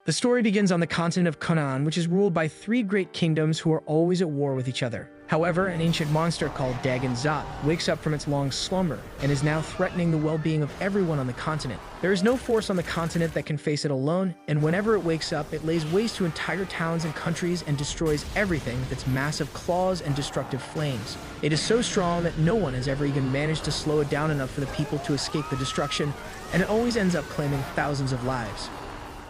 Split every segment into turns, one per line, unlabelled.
The story begins on the continent of Kunaaan, which is ruled by three great kingdoms who are always at war with each other. However, an ancient monster called Dagon Zot wakes up from its long slumber and is now threatening the well-being of everyone on the continent. There is no force on the continent that can face it alone, and whenever it wakes up, it lays waste to entire towns and countries and destroys everything with its massive claws and destructive flames. It is so strong that no one has ever even managed to slow it down enough for the people to escape the destruction, and it always ends up claiming thousands of lives.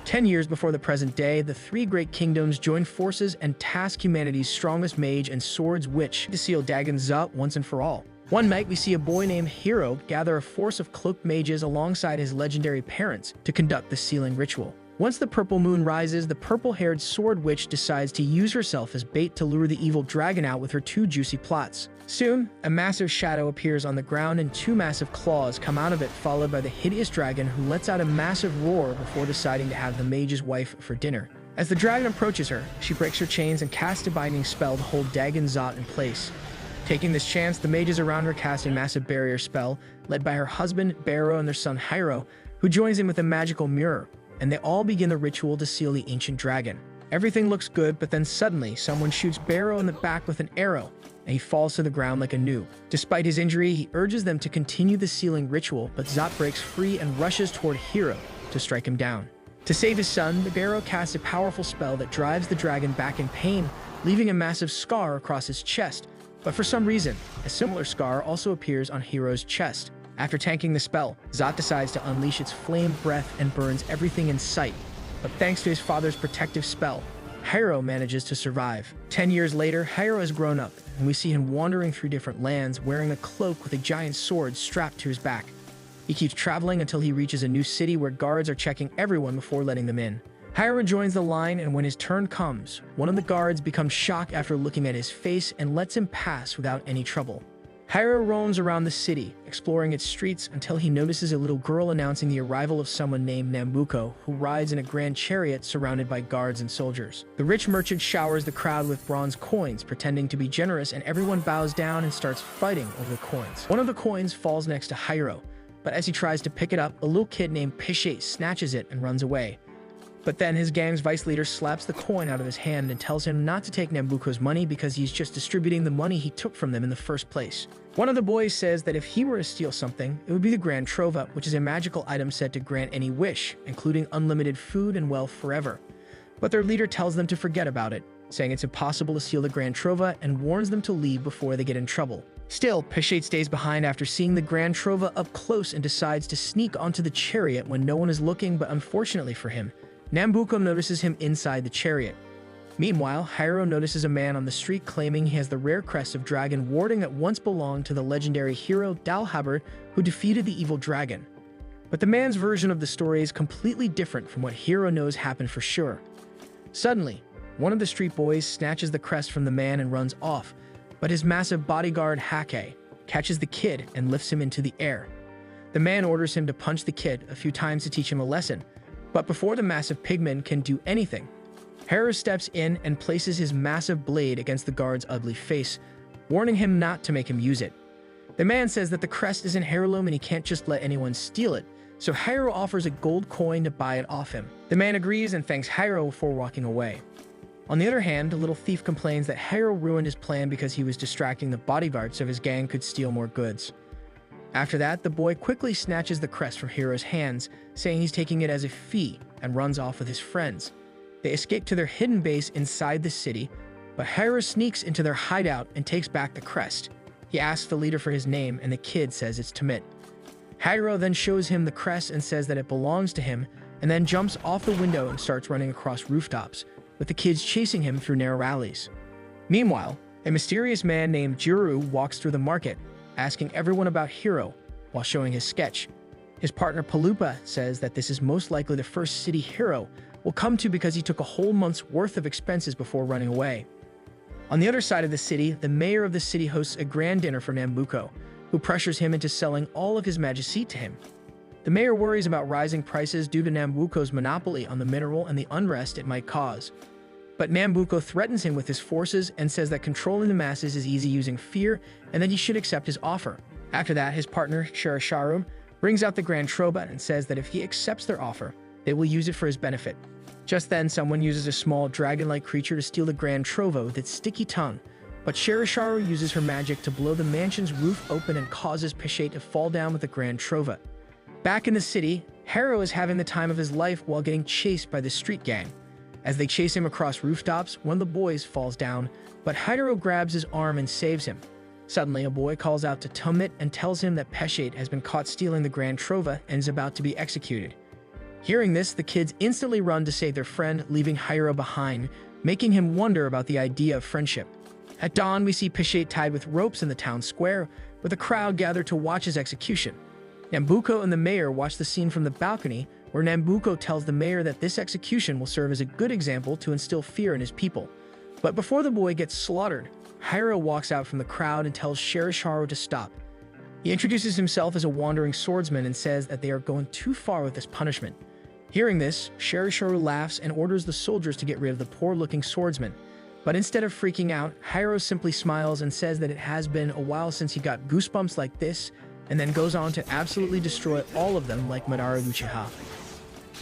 10 years before the present day, the three great kingdoms join forces and task humanity's strongest mage and swords witch to seal Dagon Zot once and for all. One night, we see a boy named Hero gather a force of cloaked mages alongside his legendary parents to conduct the sealing ritual. Once the purple moon rises, the purple-haired sword witch decides to use herself as bait to lure the evil dragon out with her two juicy plots. Soon, a massive shadow appears on the ground and two massive claws come out of it, followed by the hideous dragon who lets out a massive roar before deciding to have the mage's wife for dinner. As the dragon approaches her, she breaks her chains and casts a binding spell to hold Dagon Zot in place. Taking this chance, the mages around her cast a massive barrier spell, led by her husband, Barrow, and their son, Hyro, who joins in with a magical mirror, and they all begin the ritual to seal the ancient dragon. Everything looks good, but then suddenly, someone shoots Barrow in the back with an arrow, and he falls to the ground like a noob. Despite his injury, he urges them to continue the sealing ritual, but Zot breaks free and rushes toward Hero to strike him down. To save his son, the Barrow casts a powerful spell that drives the dragon back in pain, leaving a massive scar across his chest. But for some reason, a similar scar also appears on Hero's chest. After tanking the spell, Zot decides to unleash its flame breath and burns everything in sight. But thanks to his father's protective spell, Hyro manages to survive. 10 years later, Hyro has grown up, and we see him wandering through different lands wearing a cloak with a giant sword strapped to his back. He keeps traveling until he reaches a new city where guards are checking everyone before letting them in. Hyro joins the line, and when his turn comes, one of the guards becomes shocked after looking at his face and lets him pass without any trouble. Hyro roams around the city, exploring its streets until he notices a little girl announcing the arrival of someone named Nambuko, who rides in a grand chariot surrounded by guards and soldiers. The rich merchant showers the crowd with bronze coins, pretending to be generous, and everyone bows down and starts fighting over the coins. One of the coins falls next to Hyro, but as he tries to pick it up, a little kid named Pishet snatches it and runs away. But then his gang's vice leader slaps the coin out of his hand and tells him not to take Nambuko's money because he's just distributing the money he took from them in the first place. One of the boys says that if he were to steal something, it would be the Grand Trova, which is a magical item said to grant any wish, including unlimited food and wealth forever. But their leader tells them to forget about it, saying it's impossible to steal the Grand Trova and warns them to leave before they get in trouble. Still, Pishet stays behind after seeing the Grand Trova up close and decides to sneak onto the chariot when no one is looking, but unfortunately for him, Nambuko notices him inside the chariot. Meanwhile, Hyro notices a man on the street claiming he has the rare crest of dragon warding that once belonged to the legendary hero Dalhabard, who defeated the evil dragon. But the man's version of the story is completely different from what Hero knows happened for sure. Suddenly, one of the street boys snatches the crest from the man and runs off, but his massive bodyguard Hake catches the kid and lifts him into the air. The man orders him to punch the kid a few times to teach him a lesson. But before the massive pigman can do anything, Hera steps in and places his massive blade against the guard's ugly face, warning him not to make him use it. The man says that the crest is an heirloom and he can't just let anyone steal it, so Hyro offers a gold coin to buy it off him. The man agrees and thanks Hyro for walking away. On the other hand, the little thief complains that Hyro ruined his plan because he was distracting the bodyguard so his gang could steal more goods. After that, the boy quickly snatches the crest from Hero's hands, saying he's taking it as a fee, and runs off with his friends. They escape to their hidden base inside the city, but Hyro sneaks into their hideout and takes back the crest. He asks the leader for his name, and the kid says it's Timit. Hyro then shows him the crest and says that it belongs to him, and then jumps off the window and starts running across rooftops, with the kids chasing him through narrow alleys. Meanwhile, a mysterious man named Juru walks through the market, asking everyone about Hero while showing his sketch. His partner Palupa says that this is most likely the first city Hero will come to because he took a whole month's worth of expenses before running away. On the other side of the city, the mayor of the city hosts a grand dinner for Nambuko, who pressures him into selling all of his magicite to him. The mayor worries about rising prices due to Nambuko's monopoly on the mineral and the unrest it might cause. But Nambuko threatens him with his forces and says that controlling the masses is easy using fear and that he should accept his offer. After that, his partner, Sharisharum, brings out the Grand Trova and says that if he accepts their offer, they will use it for his benefit. Just then, someone uses a small dragon-like creature to steal the Grand Trova with its sticky tongue, but Sharisharu uses her magic to blow the mansion's roof open and causes Peshet to fall down with the Grand Trova. Back in the city, Hiro is having the time of his life while getting chased by the street gang. As they chase him across rooftops, one of the boys falls down, but Hiro grabs his arm and saves him. Suddenly, a boy calls out to Tumit and tells him that Peshet has been caught stealing the Grand Trova and is about to be executed. Hearing this, the kids instantly run to save their friend, leaving Hiro behind, making him wonder about the idea of friendship. At dawn, we see Peshet tied with ropes in the town square, with a crowd gathered to watch his execution. Nambuko and the mayor watch the scene from the balcony, where Nambuko tells the mayor that this execution will serve as a good example to instill fear in his people. But before the boy gets slaughtered, Hiro walks out from the crowd and tells Sharisharu to stop. He introduces himself as a wandering swordsman and says that they are going too far with this punishment. Hearing this, Sharisharu laughs and orders the soldiers to get rid of the poor-looking swordsman. But instead of freaking out, Hiro simply smiles and says that it has been a while since he got goosebumps like this, and then goes on to absolutely destroy all of them like Madara Uchiha.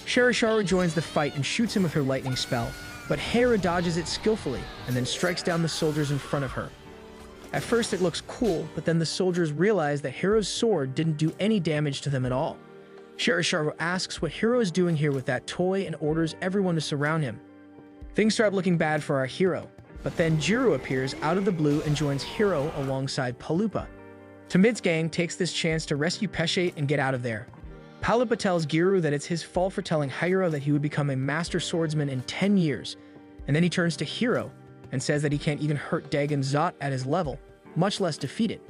Sharisharu joins the fight and shoots him with her lightning spell, but Hera dodges it skillfully and then strikes down the soldiers in front of her. At first it looks cool, but then the soldiers realize that Hero's sword didn't do any damage to them at all. Sharisharu asks what Hiro is doing here with that toy and orders everyone to surround him. Things start looking bad for our hero, but then Jiro appears out of the blue and joins Hiro alongside Palupa. Tomid's gang takes this chance to rescue Peshet and get out of there. Palupa tells Giru that it's his fault for telling Hiro that he would become a master swordsman in 10 years, and then he turns to Hiro and says that he can't even hurt Dagon Zot at his level, much less defeat it.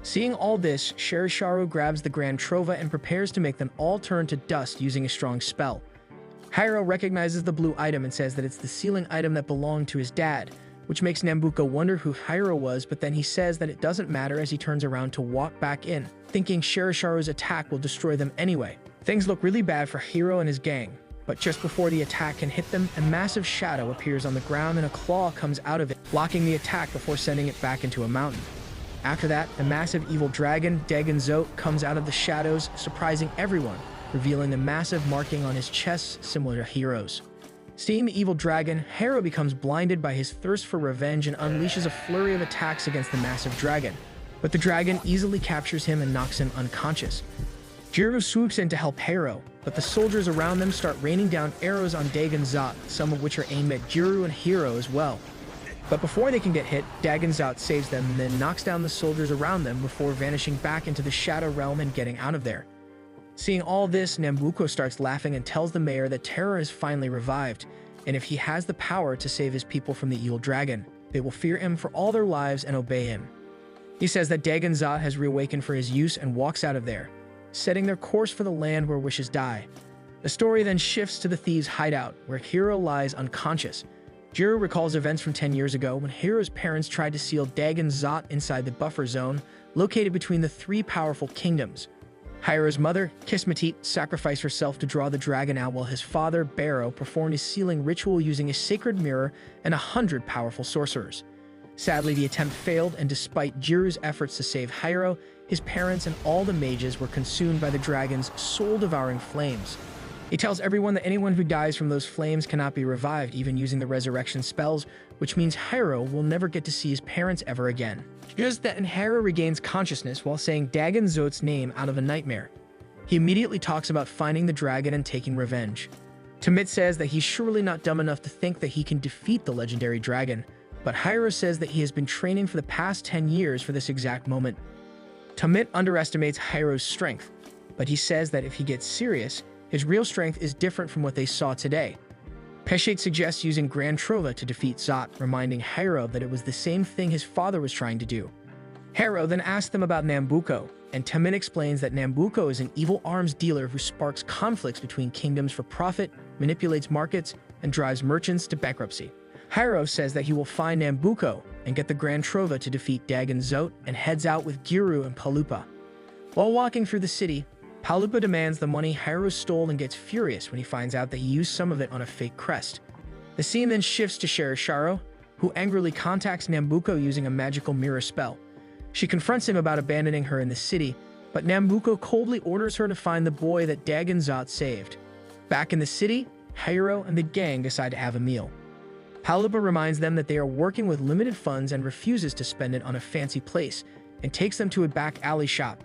Seeing all this, Sharisharu grabs the Grand Trova and prepares to make them all turn to dust using a strong spell. Hiro recognizes the blue item and says that it's the sealing item that belonged to his dad, which makes Nambuko wonder who Hiro was, but then he says that it doesn't matter as he turns around to walk back in, thinking Sharisharu's attack will destroy them anyway. Things look really bad for Hiro and his gang, but just before the attack can hit them, a massive shadow appears on the ground and a claw comes out of it, blocking the attack before sending it back into a mountain. After that, the massive evil dragon, Dagon Zot, comes out of the shadows, surprising everyone, revealing a massive marking on his chest similar to Hiro's. Seeing the evil dragon, Hiro becomes blinded by his thirst for revenge and unleashes a flurry of attacks against the massive dragon. But the dragon easily captures him and knocks him unconscious. Jiro swoops in to help Hiro, but the soldiers around them start raining down arrows on Dagon Zot, some of which are aimed at Jiro and Hiro as well. But before they can get hit, Dagon Zot saves them and then knocks down the soldiers around them before vanishing back into the Shadow Realm and getting out of there. Seeing all this, Nambuko starts laughing and tells the mayor that terror is finally revived, and if he has the power to save his people from the evil dragon, they will fear him for all their lives and obey him. He says that Dagon Zot has reawakened for his use and walks out of there, setting their course for the land where wishes die. The story then shifts to the thieves' hideout, where Hiro lies unconscious. Jiro recalls events from 10 years ago when Hiro's parents tried to seal Dagon Zot inside the buffer zone, located between the three powerful kingdoms. Hiro's mother, Kismetit, sacrificed herself to draw the dragon out while his father, Barrow, performed a sealing ritual using a sacred mirror and 100 powerful sorcerers. Sadly, the attempt failed, and despite Jiru's efforts to save Hiro, his parents and all the mages were consumed by the dragon's soul-devouring flames. He tells everyone that anyone who dies from those flames cannot be revived, even using the resurrection spells, which means Hiro will never get to see his parents ever again. Just then, Hiro regains consciousness while saying Dagon Zot's name out of a nightmare. He immediately talks about finding the dragon and taking revenge. Tomit says that he's surely not dumb enough to think that he can defeat the legendary dragon, but Hiro says that he has been training for the past 10 years for this exact moment. Tomit underestimates Hiro's strength, but he says that if he gets serious, his real strength is different from what they saw today. Peshet suggests using Grand Trova to defeat Zot, reminding Hiro that it was the same thing his father was trying to do. Hiro then asks them about Nambuko, and Tomit explains that Nambuko is an evil arms dealer who sparks conflicts between kingdoms for profit, manipulates markets, and drives merchants to bankruptcy. Hiro says that he will find Nambuko and get the Grand Trova to defeat Dagon Zot, and heads out with Giru and Palupa. While walking through the city, Palupa demands the money Hiro stole and gets furious when he finds out that he used some of it on a fake crest. The scene then shifts to Sharisharu, who angrily contacts Nambuko using a magical mirror spell. She confronts him about abandoning her in the city, but Nambuko coldly orders her to find the boy that Dagon Zot saved. Back in the city, Hiro and the gang decide to have a meal. Palupa reminds them that they are working with limited funds and refuses to spend it on a fancy place, and takes them to a back alley shop.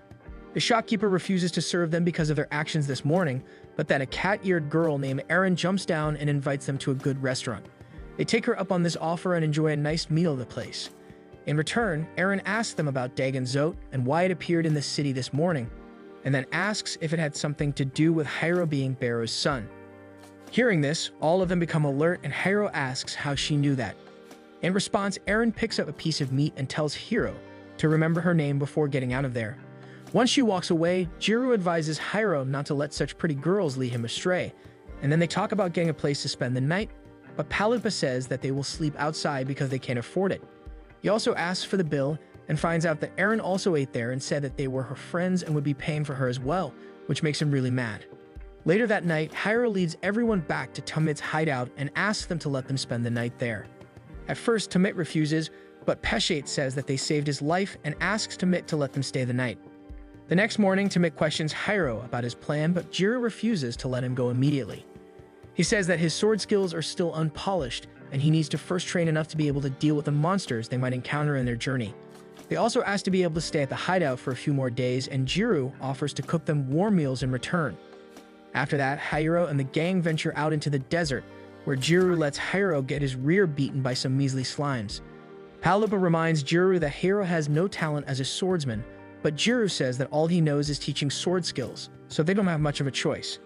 The shopkeeper refuses to serve them because of their actions this morning, but then a cat-eared girl named Erin jumps down and invites them to a good restaurant. They take her up on this offer and enjoy a nice meal at the place. In return, Erin asks them about Dagon Zot and why it appeared in the city this morning, and then asks if it had something to do with Hiro being Barrow's son. Hearing this, all of them become alert, and Hiro asks how she knew that. In response, Erin picks up a piece of meat and tells Hiro to remember her name before getting out of there. Once she walks away, Jiro advises Hiro not to let such pretty girls lead him astray, and then they talk about getting a place to spend the night, but Palupa says that they will sleep outside because they can't afford it. He also asks for the bill and finds out that Erin also ate there and said that they were her friends and would be paying for her as well, which makes him really mad. Later that night, Hiro leads everyone back to Tumit's hideout and asks them to let them spend the night there. At first, Tumit refuses, but Peshet says that they saved his life and asks Tumit to let them stay the night. The next morning, Tumit questions Hiro about his plan, but Jiro refuses to let him go immediately. He says that his sword skills are still unpolished, and he needs to first train enough to be able to deal with the monsters they might encounter in their journey. They also ask to be able to stay at the hideout for a few more days, and Jiro offers to cook them warm meals in return. After that, Hiro and the gang venture out into the desert, where Jiro lets Hiro get his rear beaten by some measly slimes. Palupa reminds Jiro that Hiro has no talent as a swordsman, but Jiro says that all he knows is teaching sword skills, so they don't have much of a choice.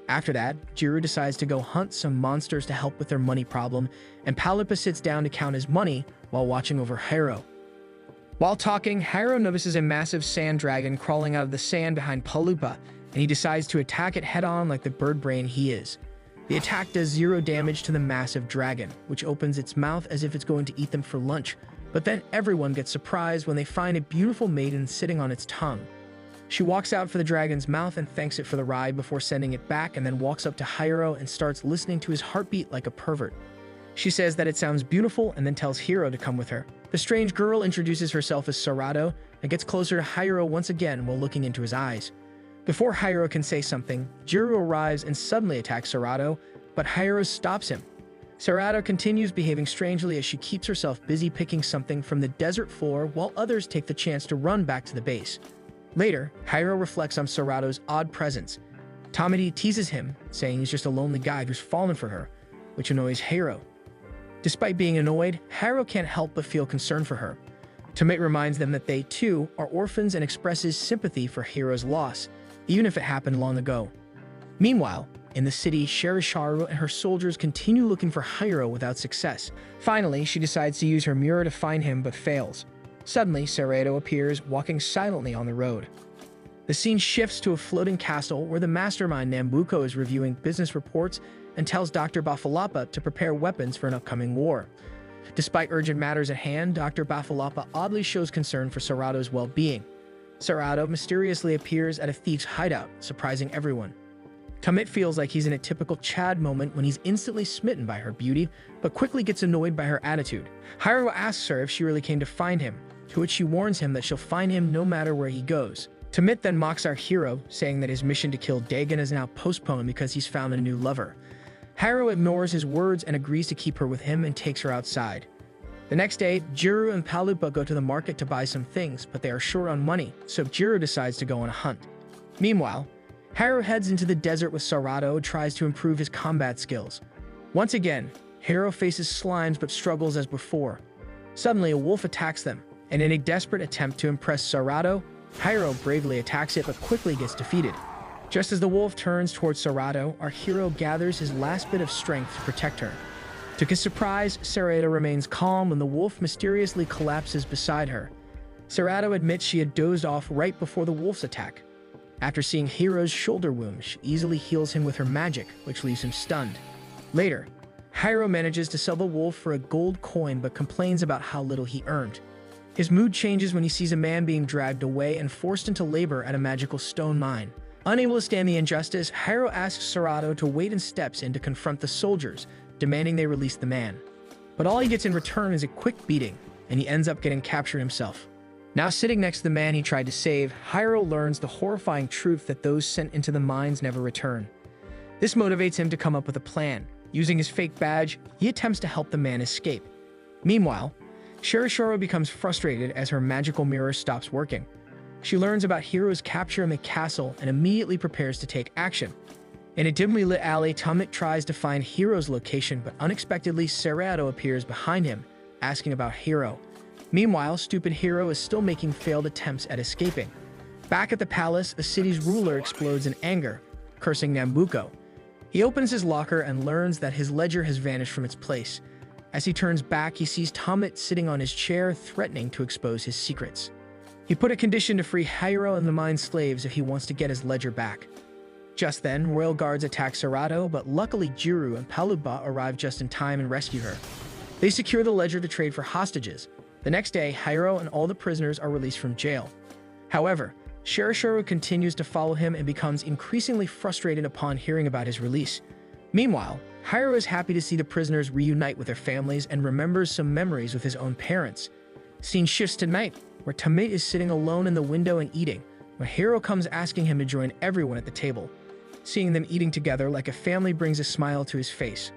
After that, Jiro decides to go hunt some monsters to help with their money problem, and Palupa sits down to count his money while watching over Hiro. While talking, Hiro notices a massive sand dragon crawling out of the sand behind Palupa, and he decides to attack it head-on like the bird brain he is. The attack does 0 damage to the massive dragon, which opens its mouth as if it's going to eat them for lunch, but then everyone gets surprised when they find a beautiful maiden sitting on its tongue. She walks out for the dragon's mouth and thanks it for the ride before sending it back, and then walks up to Hiro and starts listening to his heartbeat like a pervert. She says that it sounds beautiful and then tells Hiro to come with her. The strange girl introduces herself as Serato and gets closer to Hiro once again while looking into his eyes. Before Hiro can say something, Jiro arrives and suddenly attacks Serato, but Hiro stops him. Serato continues behaving strangely as she keeps herself busy picking something from the desert floor while others take the chance to run back to the base. Later, Hiro reflects on Serato's odd presence. Tomedy teases him, saying he's just a lonely guy who's fallen for her, which annoys Hiro. Despite being annoyed, Hiro can't help but feel concerned for her. Tomate reminds them that they, too, are orphans and expresses sympathy for Hiro's loss, even if it happened long ago. Meanwhile, in the city, Sherisharu and her soldiers continue looking for Hiro without success. Finally, she decides to use her mirror to find him but fails. Suddenly, Serato appears, walking silently on the road. The scene shifts to a floating castle where the mastermind Nambuko is reviewing business reports and tells Dr. Bafalapa to prepare weapons for an upcoming war. Despite urgent matters at hand, Dr. Bafalapa oddly shows concern for Serato's well-being. Serato mysteriously appears at a thief's hideout, surprising everyone. Tumit feels like he's in a typical Chad moment when he's instantly smitten by her beauty, but quickly gets annoyed by her attitude. Hiro asks her if she really came to find him, to which she warns him that she'll find him no matter where he goes. Tumit then mocks our hero, saying that his mission to kill Dagon is now postponed because he's found a new lover. Hiro ignores his words and agrees to keep her with him and takes her outside. The next day, Jiro and Palupa go to the market to buy some things, but they are short on money, so Jiro decides to go on a hunt. Meanwhile, Hiro heads into the desert with Serato and tries to improve his combat skills. Once again, Hiro faces slimes but struggles as before. Suddenly, a wolf attacks them, and in a desperate attempt to impress Serato, Hiro bravely attacks it but quickly gets defeated. Just as the wolf turns towards Serato, our hero gathers his last bit of strength to protect her. To his surprise, Serato remains calm when the wolf mysteriously collapses beside her. Serato admits she had dozed off right before the wolf's attack. After seeing Hiro's shoulder wound, she easily heals him with her magic, which leaves him stunned. Later, Hiro manages to sell the wolf for a gold coin but complains about how little he earned. His mood changes when he sees a man being dragged away and forced into labor at a magical stone mine. Unable to stand the injustice, Hiro asks Serato to wait and steps in to confront the soldiers, demanding they release the man. But all he gets in return is a quick beating, and he ends up getting captured himself. Now sitting next to the man he tried to save, Hiro learns the horrifying truth that those sent into the mines never return. This motivates him to come up with a plan. Using his fake badge, he attempts to help the man escape. Meanwhile, Shirashiro becomes frustrated as her magical mirror stops working. She learns about Hiro's capture in the castle and immediately prepares to take action. In a dimly lit alley, Tomit tries to find Hiro's location, but unexpectedly Serato appears behind him, asking about Hiro. Meanwhile, stupid Hiro is still making failed attempts at escaping. Back at the palace, the city's ruler explodes in anger, cursing Nambuko. He opens his locker and learns that his ledger has vanished from its place. As he turns back, he sees Tomit sitting on his chair, threatening to expose his secrets. He put a condition to free Hiro and the mine slaves if he wants to get his ledger back. Just then, royal guards attack Serato, but luckily Jiro and Palupa arrive just in time and rescue her. They secure the ledger to trade for hostages. The next day, Hiro and all the prisoners are released from jail. However, Shirashiro continues to follow him and becomes increasingly frustrated upon hearing about his release. Meanwhile, Hiro is happy to see the prisoners reunite with their families and remembers some memories with his own parents. Scene shifts to night, where Tomit is sitting alone in the window and eating, when Hiro comes asking him to join everyone at the table. Seeing them eating together like a family brings a smile to his face.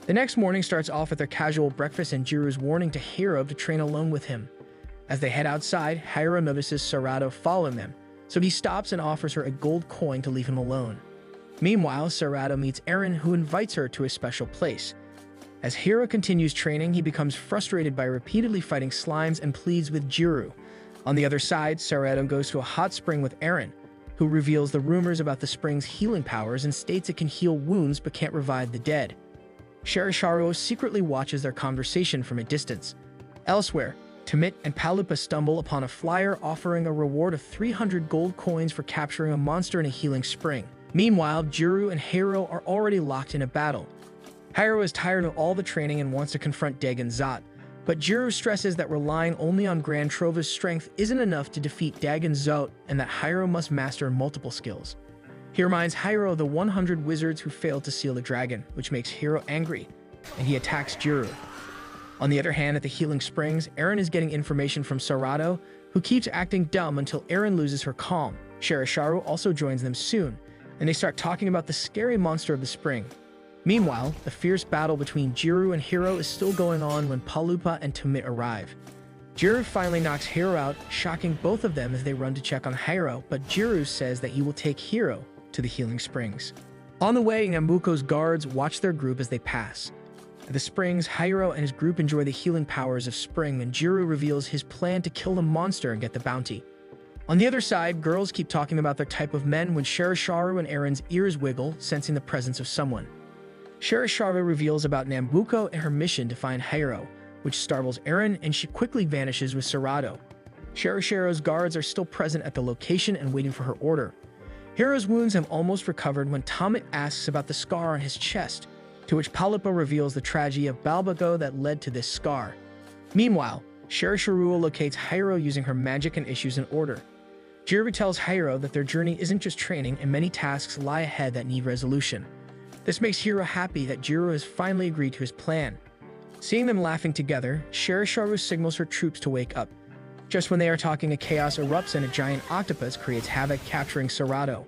The next morning starts off with their casual breakfast and Jiro's warning to Hiro to train alone with him. As they head outside, Hiro notices Serato following them, so he stops and offers her a gold coin to leave him alone. Meanwhile, Serato meets Eren, who invites her to a special place. As Hiro continues training, he becomes frustrated by repeatedly fighting slimes and pleads with Jiro. On the other side, Serato goes to a hot spring with Eren, who reveals the rumors about the spring's healing powers and states it can heal wounds but can't revive the dead. Shirashiro secretly watches their conversation from a distance. Elsewhere, Tomit and Palupa stumble upon a flyer offering a reward of 300 gold coins for capturing a monster in a healing spring. Meanwhile, Jiro and Hiro are already locked in a battle. Hiro is tired of all the training and wants to confront Dagon Zot, but Jiro stresses that relying only on Grand Trova's strength isn't enough to defeat Dagon Zot and that Hiro must master multiple skills. He reminds Hiro of the 100 wizards who failed to seal the dragon, which makes Hiro angry, and he attacks Jiro. On the other hand, at the healing springs, Eren is getting information from Serato, who keeps acting dumb until Eren loses her calm. Shirashiro also joins them soon, and they start talking about the scary monster of the spring. Meanwhile, the fierce battle between Jiro and Hiro is still going on when Palupa and Tomit arrive. Jiro finally knocks Hiro out, shocking both of them as they run to check on Hiro, but Jiro says that he will take Hiro to the healing springs. On the way, Nambuko's guards watch their group as they pass. At the springs, Hiro and his group enjoy the healing powers of spring when Jiro reveals his plan to kill the monster and get the bounty. On the other side, girls keep talking about their type of men when Shirashiro and Eren's ears wiggle, sensing the presence of someone. Shirashiro reveals about Nambuko and her mission to find Hiro, which startles Eren, and she quickly vanishes with Serato. Shirashiro's guards are still present at the location and waiting for her order. Hiro's wounds have almost recovered when Tomit asks about the scar on his chest, to which Palupa reveals the tragedy of Balbago that led to this scar. Meanwhile, Shirashiro locates Hiro using her magic and issues an order. Jiro tells Hiro that their journey isn't just training and many tasks lie ahead that need resolution. This makes Hiro happy that Jiro has finally agreed to his plan. Seeing them laughing together, Shirashiro signals her troops to wake up. Just when they are talking, a chaos erupts and a giant octopus creates havoc, capturing Serato.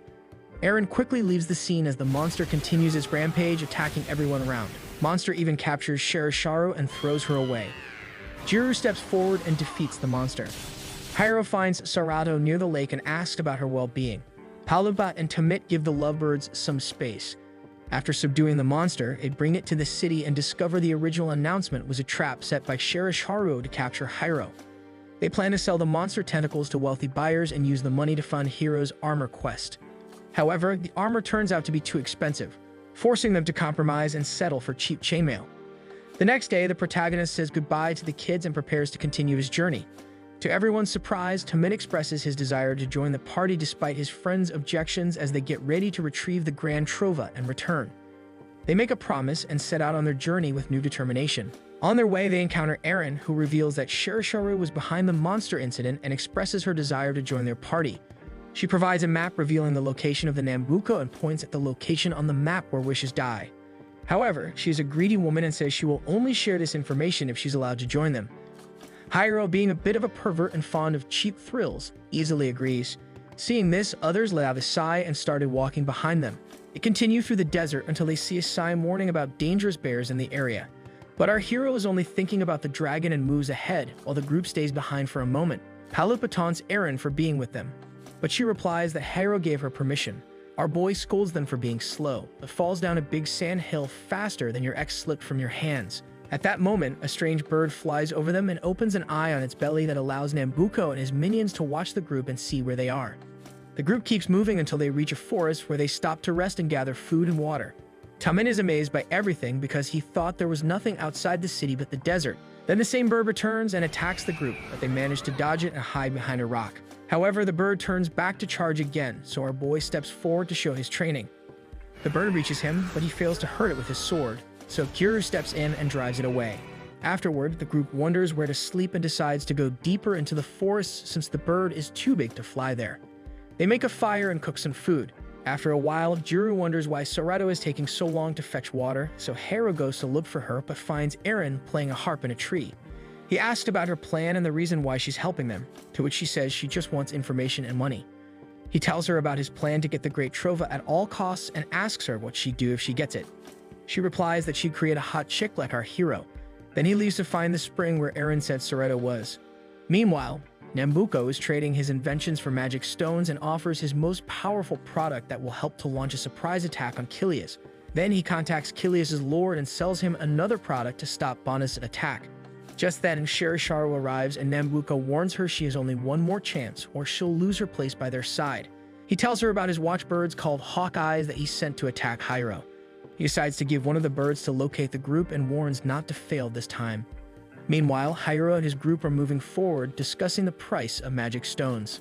Eren quickly leaves the scene as the monster continues its rampage, attacking everyone around. Monster even captures Shirashiro and throws her away. Jiro steps forward and defeats the monster. Hiro finds Serato near the lake and asks about her well-being. Palupa and Tomit give the lovebirds some space. After subduing the monster, they bring it to the city and discover the original announcement was a trap set by Shirashiro to capture Hiro. They plan to sell the monster tentacles to wealthy buyers and use the money to fund Hiro's armor quest. However, the armor turns out to be too expensive, forcing them to compromise and settle for cheap chainmail. The next day, the protagonist says goodbye to the kids and prepares to continue his journey. To everyone's surprise, Tomit expresses his desire to join the party despite his friends' objections as they get ready to retrieve the Grand Trova and return. They make a promise and set out on their journey with new determination. On their way, they encounter Eren, who reveals that Shirashiro was behind the monster incident and expresses her desire to join their party. She provides a map revealing the location of the Nambuko and points at the location on the map where wishes die. However, she is a greedy woman and says she will only share this information if she's allowed to join them. Hiro, being a bit of a pervert and fond of cheap thrills, easily agrees. Seeing this, others let out a sigh and started walking behind them. They continue through the desert until they see a sign warning about dangerous bears in the area. But our hero is only thinking about the dragon and moves ahead, while the group stays behind for a moment. Palupa taunts Eren for being with them, but she replies that Hiro gave her permission. Our boy scolds them for being slow, but falls down a big sand hill faster than your ex slipped from your hands. At that moment, a strange bird flies over them and opens an eye on its belly that allows Nambuko and his minions to watch the group and see where they are. The group keeps moving until they reach a forest where they stop to rest and gather food and water. Tamin is amazed by everything because he thought there was nothing outside the city but the desert. Then the same bird returns and attacks the group, but they manage to dodge it and hide behind a rock. However, the bird turns back to charge again, so our boy steps forward to show his training. The bird reaches him, but he fails to hurt it with his sword, so Giru steps in and drives it away. Afterward, the group wonders where to sleep and decides to go deeper into the forest since the bird is too big to fly there. They make a fire and cook some food. After a while, Giru wonders why Serato is taking so long to fetch water, so Hera goes to look for her but finds Eren playing a harp in a tree. He asks about her plan and the reason why she's helping them, to which she says she just wants information and money. He tells her about his plan to get the Great Trova at all costs and asks her what she'd do if she gets it. She replies that she'd create a hot chick like our hero. Then he leaves to find the spring where Eren said Serato was. Meanwhile, Nambuko is trading his inventions for magic stones and offers his most powerful product that will help to launch a surprise attack on Kilias. Then he contacts Kilias' lord and sells him another product to stop Bonus' attack. Just then, Sherisharo arrives and Nambuko warns her she has only one more chance or she'll lose her place by their side. He tells her about his watchbirds called Hawkeyes that he sent to attack Hiro. He decides to give one of the birds to locate the group and warns not to fail this time. Meanwhile, Hiro and his group are moving forward, discussing the price of magic stones.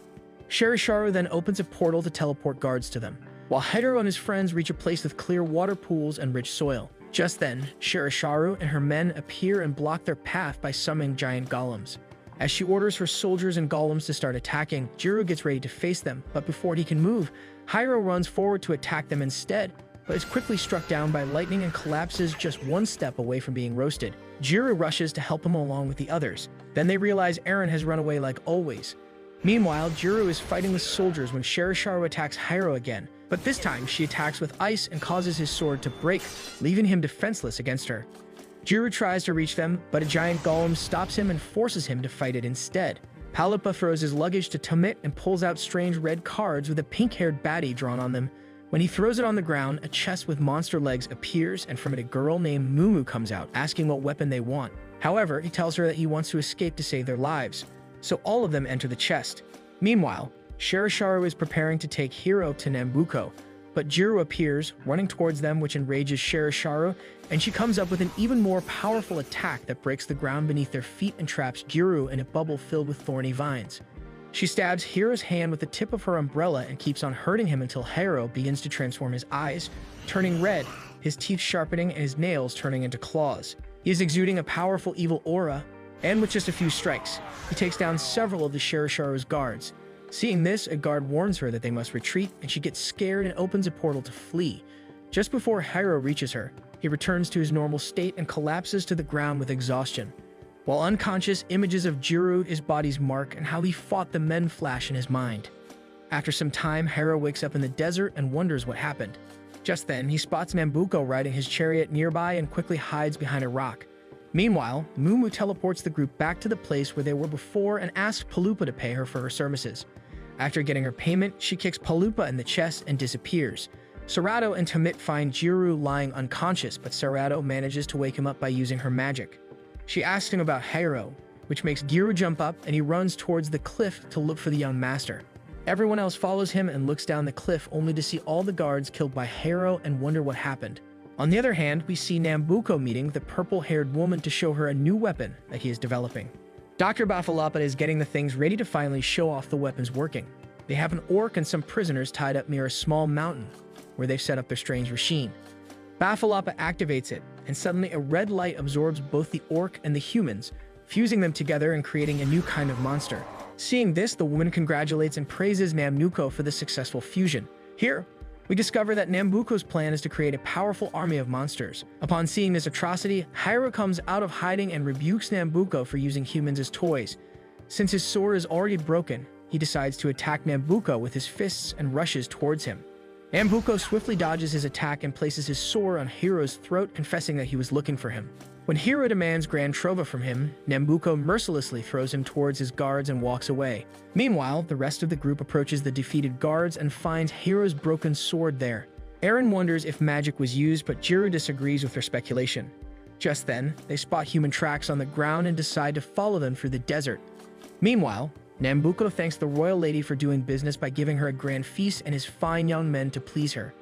Sherisharo then opens a portal to teleport guards to them, while Hiro and his friends reach a place with clear water pools and rich soil. Just then, Sherisharo and her men appear and block their path by summoning giant golems. As she orders her soldiers and golems to start attacking, Jiro gets ready to face them, but before he can move, Hiro runs forward to attack them instead, but is quickly struck down by lightning and collapses just one step away from being roasted. Jiro rushes to help him along with the others. Then they realize Eren has run away like always. Meanwhile, Jiro is fighting with soldiers when Sherisharo attacks Hiro again, but this time she attacks with ice and causes his sword to break, leaving him defenseless against her. Jiro tries to reach them, but a giant golem stops him and forces him to fight it instead. Palupa throws his luggage to Tamit and pulls out strange red cards with a pink-haired baddie drawn on them. When he throws it on the ground, a chest with monster legs appears, and from it a girl named Mumu comes out, asking what weapon they want. However, he tells her that he wants to escape to save their lives, so all of them enter the chest. Meanwhile, Sherisharo is preparing to take Hiro to Nambuko, but Jiro appears, running towards them, which enrages Sherisharo, and she comes up with an even more powerful attack that breaks the ground beneath their feet and traps Jiro in a bubble filled with thorny vines. She stabs Hiro's hand with the tip of her umbrella and keeps on hurting him until Hiro begins to transform his eyes, turning red, his teeth sharpening and his nails turning into claws. He is exuding a powerful evil aura, and with just a few strikes, he takes down several of the Sherisharo's guards. Seeing this, a guard warns her that they must retreat, and she gets scared and opens a portal to flee. Just before Hiro reaches her, he returns to his normal state and collapses to the ground with exhaustion. While unconscious, images of Jiro, his body's mark, and how he fought the men flash in his mind. After some time, Hiro wakes up in the desert and wonders what happened. Just then, he spots Nambuko riding his chariot nearby and quickly hides behind a rock. Meanwhile, Mumu teleports the group back to the place where they were before and asks Palupa to pay her for her services. After getting her payment, she kicks Palupa in the chest and disappears. Serato and Tamit find Jiro lying unconscious, but Serato manages to wake him up by using her magic. She asks him about Hiro, which makes Jiro jump up, and he runs towards the cliff to look for the young master. Everyone else follows him and looks down the cliff only to see all the guards killed by Hiro and wonder what happened. On the other hand, we see Nambuko meeting the purple-haired woman to show her a new weapon that he is developing. Dr. Bafalapa is getting the things ready to finally show off the weapons working. They have an orc and some prisoners tied up near a small mountain, where they've set up their strange machine. Bafalapa activates it, and suddenly a red light absorbs both the orc and the humans, fusing them together and creating a new kind of monster. Seeing this, the woman congratulates and praises Nambuko for the successful fusion. Here, we discover that Nambuko's plan is to create a powerful army of monsters. Upon seeing this atrocity, Hiro comes out of hiding and rebukes Nambuko for using humans as toys. Since his sword is already broken, he decides to attack Nambuko with his fists and rushes towards him. Nambuko swiftly dodges his attack and places his sword on Hiro's throat, confessing that he was looking for him. When Hiro demands Grand Trova from him, Nambuko mercilessly throws him towards his guards and walks away. Meanwhile, the rest of the group approaches the defeated guards and finds Hiro's broken sword there. Eren wonders if magic was used, but Jiro disagrees with their speculation. Just then, they spot human tracks on the ground and decide to follow them through the desert. Meanwhile, Nambuko thanks the royal lady for doing business by giving her a grand feast and his fine young men to please her.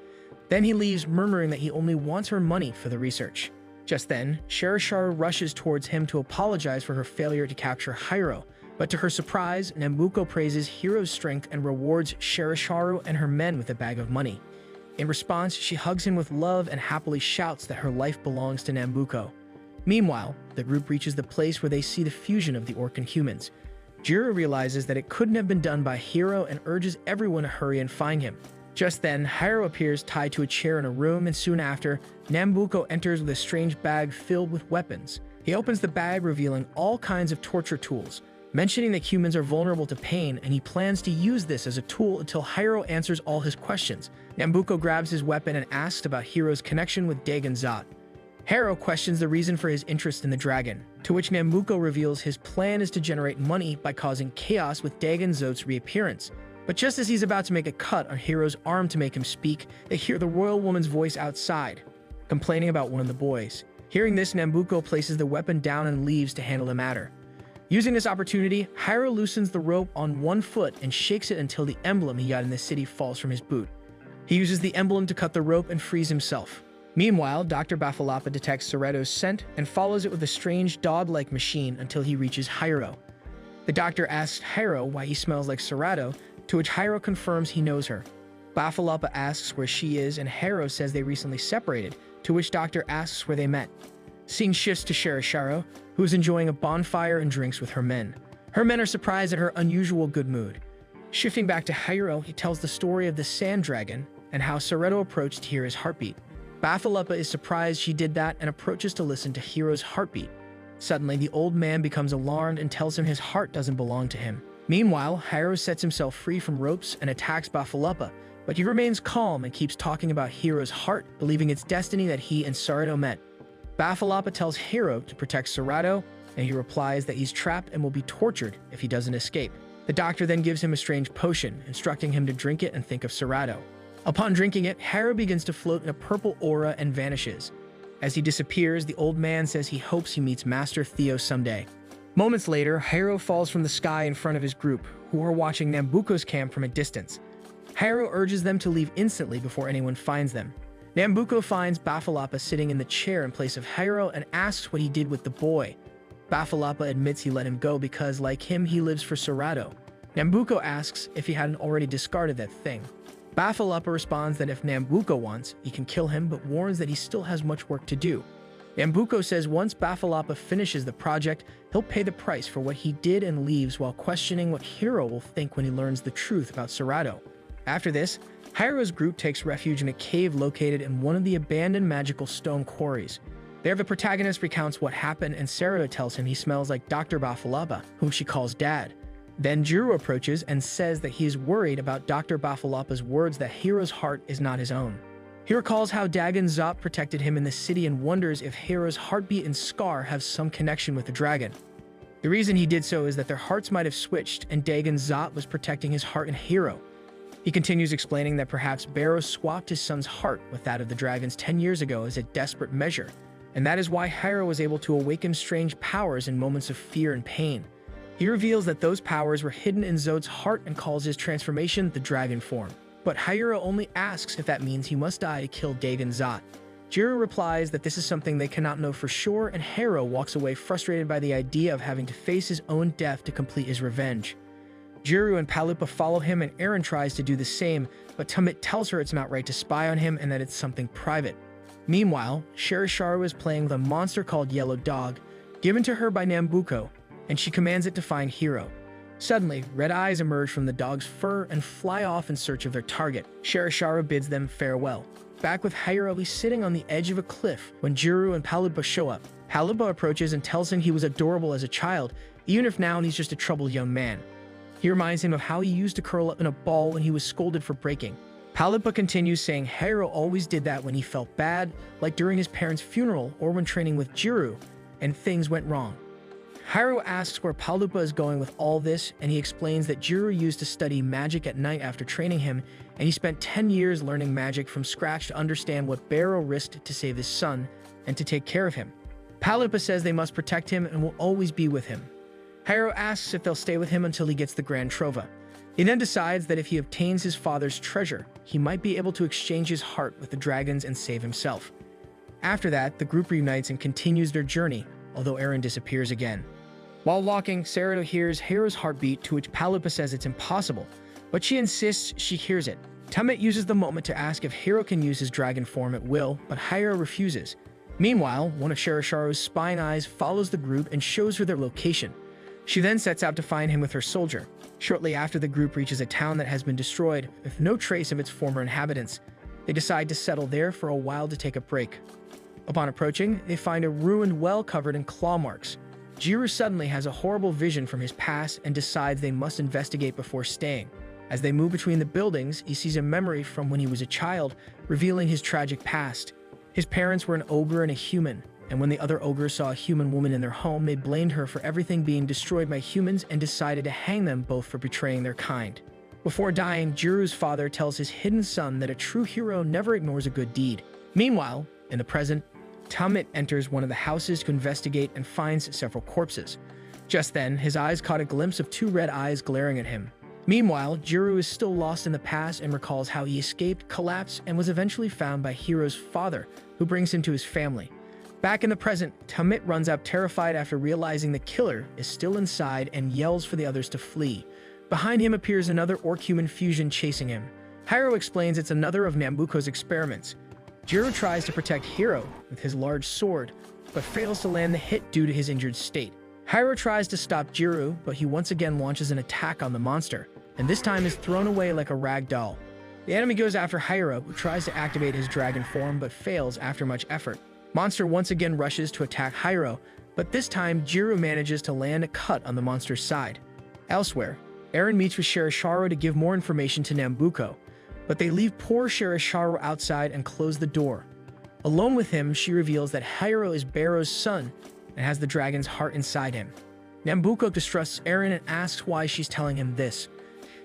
Then he leaves, murmuring that he only wants her money for the research. Just then, Sherisharo rushes towards him to apologize for her failure to capture Hiro, but to her surprise, Nambuko praises Hiro's strength and rewards Sherisharo and her men with a bag of money. In response, she hugs him with love and happily shouts that her life belongs to Nambuko. Meanwhile, the group reaches the place where they see the fusion of the orc and humans. Jiro realizes that it couldn't have been done by Hiro and urges everyone to hurry and find him. Just then, Hiro appears tied to a chair in a room, and soon after, Nambuko enters with a strange bag filled with weapons. He opens the bag, revealing all kinds of torture tools, mentioning that humans are vulnerable to pain, and he plans to use this as a tool until Hiro answers all his questions. Nambuko grabs his weapon and asks about Hiro's connection with Dagon Zot. Hiro questions the reason for his interest in the dragon, to which Nambuko reveals his plan is to generate money by causing chaos with Dagon Zot's reappearance. But just as he's about to make a cut on Hiro's arm to make him speak, they hear the royal woman's voice outside, complaining about one of the boys. Hearing this, Nambuko places the weapon down and leaves to handle the matter. Using this opportunity, Hiro loosens the rope on one foot and shakes it until the emblem he got in the city falls from his boot. He uses the emblem to cut the rope and frees himself. Meanwhile, Dr. Bafalapa detects Sarato's scent and follows it with a strange dog-like machine until he reaches Hiro. The doctor asks Hiro why he smells like Sarato, to which Hiro confirms he knows her. Bafalapa asks where she is, and Hiro says they recently separated, to which Doctor asks where they met. Scene shifts to Sherisharo, who is enjoying a bonfire and drinks with her men. Her men are surprised at her unusual good mood. Shifting back to Hiro, he tells the story of the sand dragon and how Sarato approached to hear his heartbeat. Bafalapa is surprised she did that and approaches to listen to Hiro's heartbeat. Suddenly, the old man becomes alarmed and tells him his heart doesn't belong to him. Meanwhile, Hiro sets himself free from ropes and attacks Bafalapa, but he remains calm and keeps talking about Hiro's heart, believing it's destiny that he and Sarato met. Bafalapa tells Hiro to protect Sarato, and he replies that he's trapped and will be tortured if he doesn't escape. The doctor then gives him a strange potion, instructing him to drink it and think of Sarato. Upon drinking it, Hiro begins to float in a purple aura and vanishes. As he disappears, the old man says he hopes he meets Master Theo someday. Moments later, Hiro falls from the sky in front of his group, who are watching Nambuko's camp from a distance. Hiro urges them to leave instantly before anyone finds them. Nambuko finds Bafalapa sitting in the chair in place of Hiro and asks what he did with the boy. Bafalapa admits he let him go because, like him, he lives for Sarato. Nambuko asks if he hadn't already discarded that thing. Bafalapa responds that if Nambuko wants, he can kill him, but warns that he still has much work to do. Nambuko says once Bafalapa finishes the project, he'll pay the price for what he did and leaves while questioning what Hiro will think when he learns the truth about Sarato. After this, Hiro's group takes refuge in a cave located in one of the abandoned magical stone quarries. There, the protagonist recounts what happened, and Sarato tells him he smells like Dr. Bafalapa, whom she calls Dad. Then Jiro approaches and says that he is worried about Dr. Bafalapa's words that Hiro's heart is not his own. He recalls how Dagon Zot protected him in the city and wonders if Hiro's heartbeat and scar have some connection with the dragon. The reason he did so is that their hearts might have switched and Dagon Zot was protecting his heart in Hiro. He continues explaining that perhaps Barrow swapped his son's heart with that of the dragon's 10 years ago as a desperate measure, and that is why Hiro was able to awaken strange powers in moments of fear and pain. He reveals that those powers were hidden in Zot's heart and calls his transformation the dragon form. But Hiro only asks if that means he must die to kill Dagon Zot. Jiro replies that this is something they cannot know for sure, and Hiro walks away frustrated by the idea of having to face his own death to complete his revenge. Jiro and Palupa follow him, and Eren tries to do the same, but Tumit tells her it's not right to spy on him and that it's something private. Meanwhile, Sherisharo is playing with a monster called Yellow Dog, given to her by Nambuko, and she commands it to find Hiro. Suddenly, red eyes emerge from the dog's fur and fly off in search of their target. Sherisharo bids them farewell. Back with Hiro, he's sitting on the edge of a cliff when Jiro and Palupa show up. Palupa approaches and tells him he was adorable as a child, even if now he's just a troubled young man. He reminds him of how he used to curl up in a ball when he was scolded for breaking. Palupa continues saying Hiro always did that when he felt bad, like during his parents' funeral or when training with Jiro, and things went wrong. Hiro asks where Palupa is going with all this, and he explains that Jiro used to study magic at night after training him, and he spent 10 years learning magic from scratch to understand what Barrow risked to save his son and to take care of him. Palupa says they must protect him and will always be with him. Hiro asks if they'll stay with him until he gets the Grand Trova. He then decides that if he obtains his father's treasure, he might be able to exchange his heart with the dragons and save himself. After that, the group reunites and continues their journey, although Eren disappears again. While walking, Sarado hears Hiro's heartbeat, to which Palupa says it's impossible, but she insists she hears it. Tamit uses the moment to ask if Hiro can use his dragon form at will, but Hiro refuses. Meanwhile, one of Sherasharo's spine eyes follows the group and shows her their location. She then sets out to find him with her soldier. Shortly after, the group reaches a town that has been destroyed, with no trace of its former inhabitants. They decide to settle there for a while to take a break. Upon approaching, they find a ruined well covered in claw marks. Jiro suddenly has a horrible vision from his past and decides they must investigate before staying. As they move between the buildings, he sees a memory from when he was a child, revealing his tragic past. His parents were an ogre and a human, and when the other ogres saw a human woman in their home, they blamed her for everything being destroyed by humans and decided to hang them both for betraying their kind. Before dying, Jiro's father tells his hidden son that a true hero never ignores a good deed. Meanwhile, in the present, Tamit enters one of the houses to investigate and finds several corpses. Just then, his eyes caught a glimpse of two red eyes glaring at him. Meanwhile, Jiro is still lost in the past and recalls how he escaped, collapsed, and was eventually found by Hiro's father, who brings him to his family. Back in the present, Tamit runs out terrified after realizing the killer is still inside and yells for the others to flee. Behind him appears another orc-human fusion chasing him. Hiro explains it's another of Nambuko's experiments. Jiro tries to protect Hiro with his large sword, but fails to land the hit due to his injured state. Hiro tries to stop Jiro, but he once again launches an attack on the monster, and this time is thrown away like a rag doll. The enemy goes after Hiro, who tries to activate his dragon form but fails after much effort. Monster once again rushes to attack Hiro, but this time Jiro manages to land a cut on the monster's side. Elsewhere, Eren meets with Sherasharo to give more information to Nambuko, but they leave poor Sherasharo outside and close the door. Alone with him, she reveals that Hiro is Barrow's son and has the dragon's heart inside him. Nambuko distrusts Eren and asks why she's telling him this.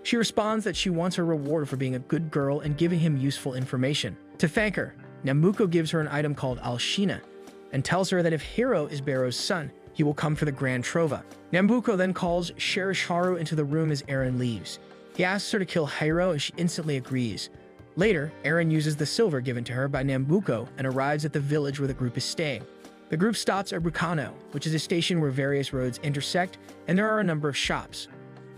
She responds that she wants her reward for being a good girl and giving him useful information. To thank her, Nambuko gives her an item called Alshina and tells her that if Hiro is Barrow's son, he will come for the Grand Trova. Nambuko then calls Sherasharo into the room as Eren leaves. He asks her to kill Hiro and she instantly agrees. Later, Eren uses the silver given to her by Nambuko and arrives at the village where the group is staying. The group stops at Rukano, which is a station where various roads intersect, and there are a number of shops.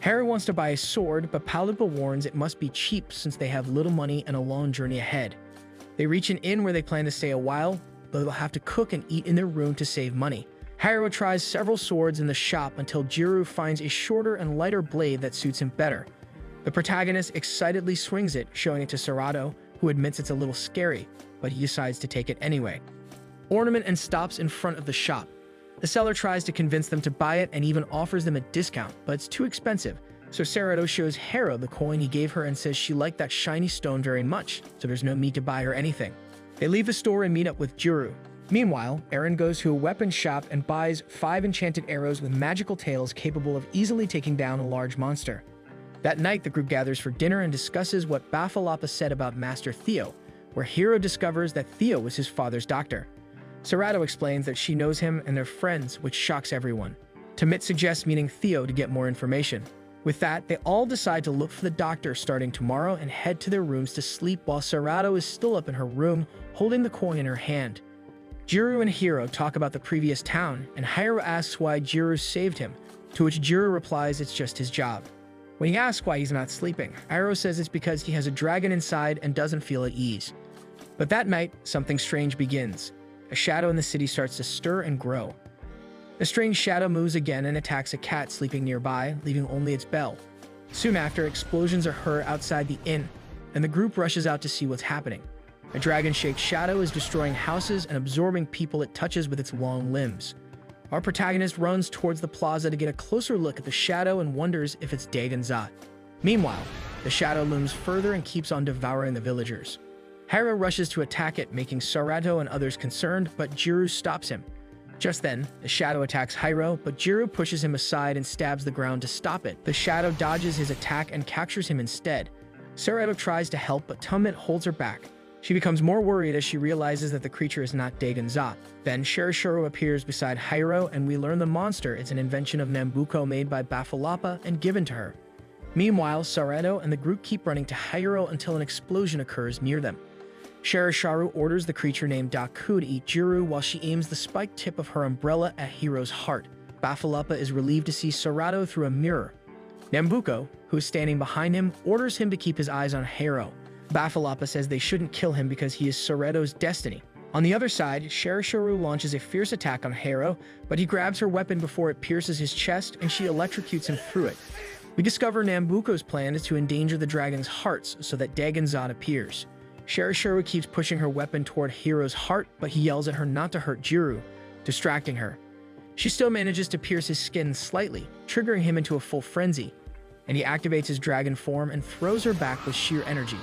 Hiro wants to buy a sword, but Palupa warns it must be cheap since they have little money and a long journey ahead. They reach an inn where they plan to stay a while, though they'll have to cook and eat in their room to save money. Hiro tries several swords in the shop until Jiro finds a shorter and lighter blade that suits him better. The protagonist excitedly swings it, showing it to Sarado, who admits it's a little scary, but he decides to take it anyway. Ornament and stops in front of the shop. The seller tries to convince them to buy it and even offers them a discount, but it's too expensive. So Sarado shows Hiro the coin he gave her and says she liked that shiny stone very much, so there's no need to buy her anything. They leave the store and meet up with Jiro. Meanwhile, Eren goes to a weapon shop and buys 5 enchanted arrows with magical tails capable of easily taking down a large monster. That night, the group gathers for dinner and discusses what Bafalapa said about Master Theo, where Hiro discovers that Theo was his father's doctor. Sarado explains that she knows him and they're friends, which shocks everyone. Tamit suggests meeting Theo to get more information. With that, they all decide to look for the doctor starting tomorrow and head to their rooms to sleep while Sarado is still up in her room, holding the coin in her hand. Jiro and Hiro talk about the previous town, and Hiro asks why Jiro saved him, to which Jiro replies it's just his job. When he asks why he's not sleeping, Hiro says it's because he has a dragon inside and doesn't feel at ease. But that night, something strange begins. A shadow in the city starts to stir and grow. The strange shadow moves again and attacks a cat sleeping nearby, leaving only its bell. Soon after, explosions are heard outside the inn, and the group rushes out to see what's happening. A dragon-shaped shadow is destroying houses and absorbing people it touches with its long limbs. Our protagonist runs towards the plaza to get a closer look at the shadow and wonders if it's Dagon Zot. Meanwhile, The shadow looms further and keeps on devouring the villagers. Hiro rushes to attack it, making Sarato and others concerned, but Jiro stops him. Just then, the shadow attacks Hiro, but Jiro pushes him aside and stabs the ground to stop it. The shadow dodges his attack and captures him instead. Sarato tries to help, but Tumit holds her back. She becomes more worried as she realizes that the creature is not Dagon Zot. Then Sherishiro appears beside Hiro, and we learn the monster is an invention of Nambuko made by Bafalapa and given to her. Meanwhile, Sarato and the group keep running to Hiro until an explosion occurs near them. Sherishiro orders the creature named Daku to eat Jiro while she aims the spiked tip of her umbrella at Hiro's heart. Bafalapa is relieved to see Sarato through a mirror. Nambuko, who is standing behind him, orders him to keep his eyes on Hiro. Bafalapa says they shouldn't kill him because he is Sarato's destiny. On the other side, Sherishiro launches a fierce attack on Hiro, but he grabs her weapon before it pierces his chest and she electrocutes him through it. We discover Nambuko's plan is to endanger the dragon's hearts so that Dagon Zot appears. Sherishiro keeps pushing her weapon toward Hiro's heart, but he yells at her not to hurt Jiro, distracting her. She still manages to pierce his skin slightly, triggering him into a full frenzy, and he activates his dragon form and throws her back with sheer energy.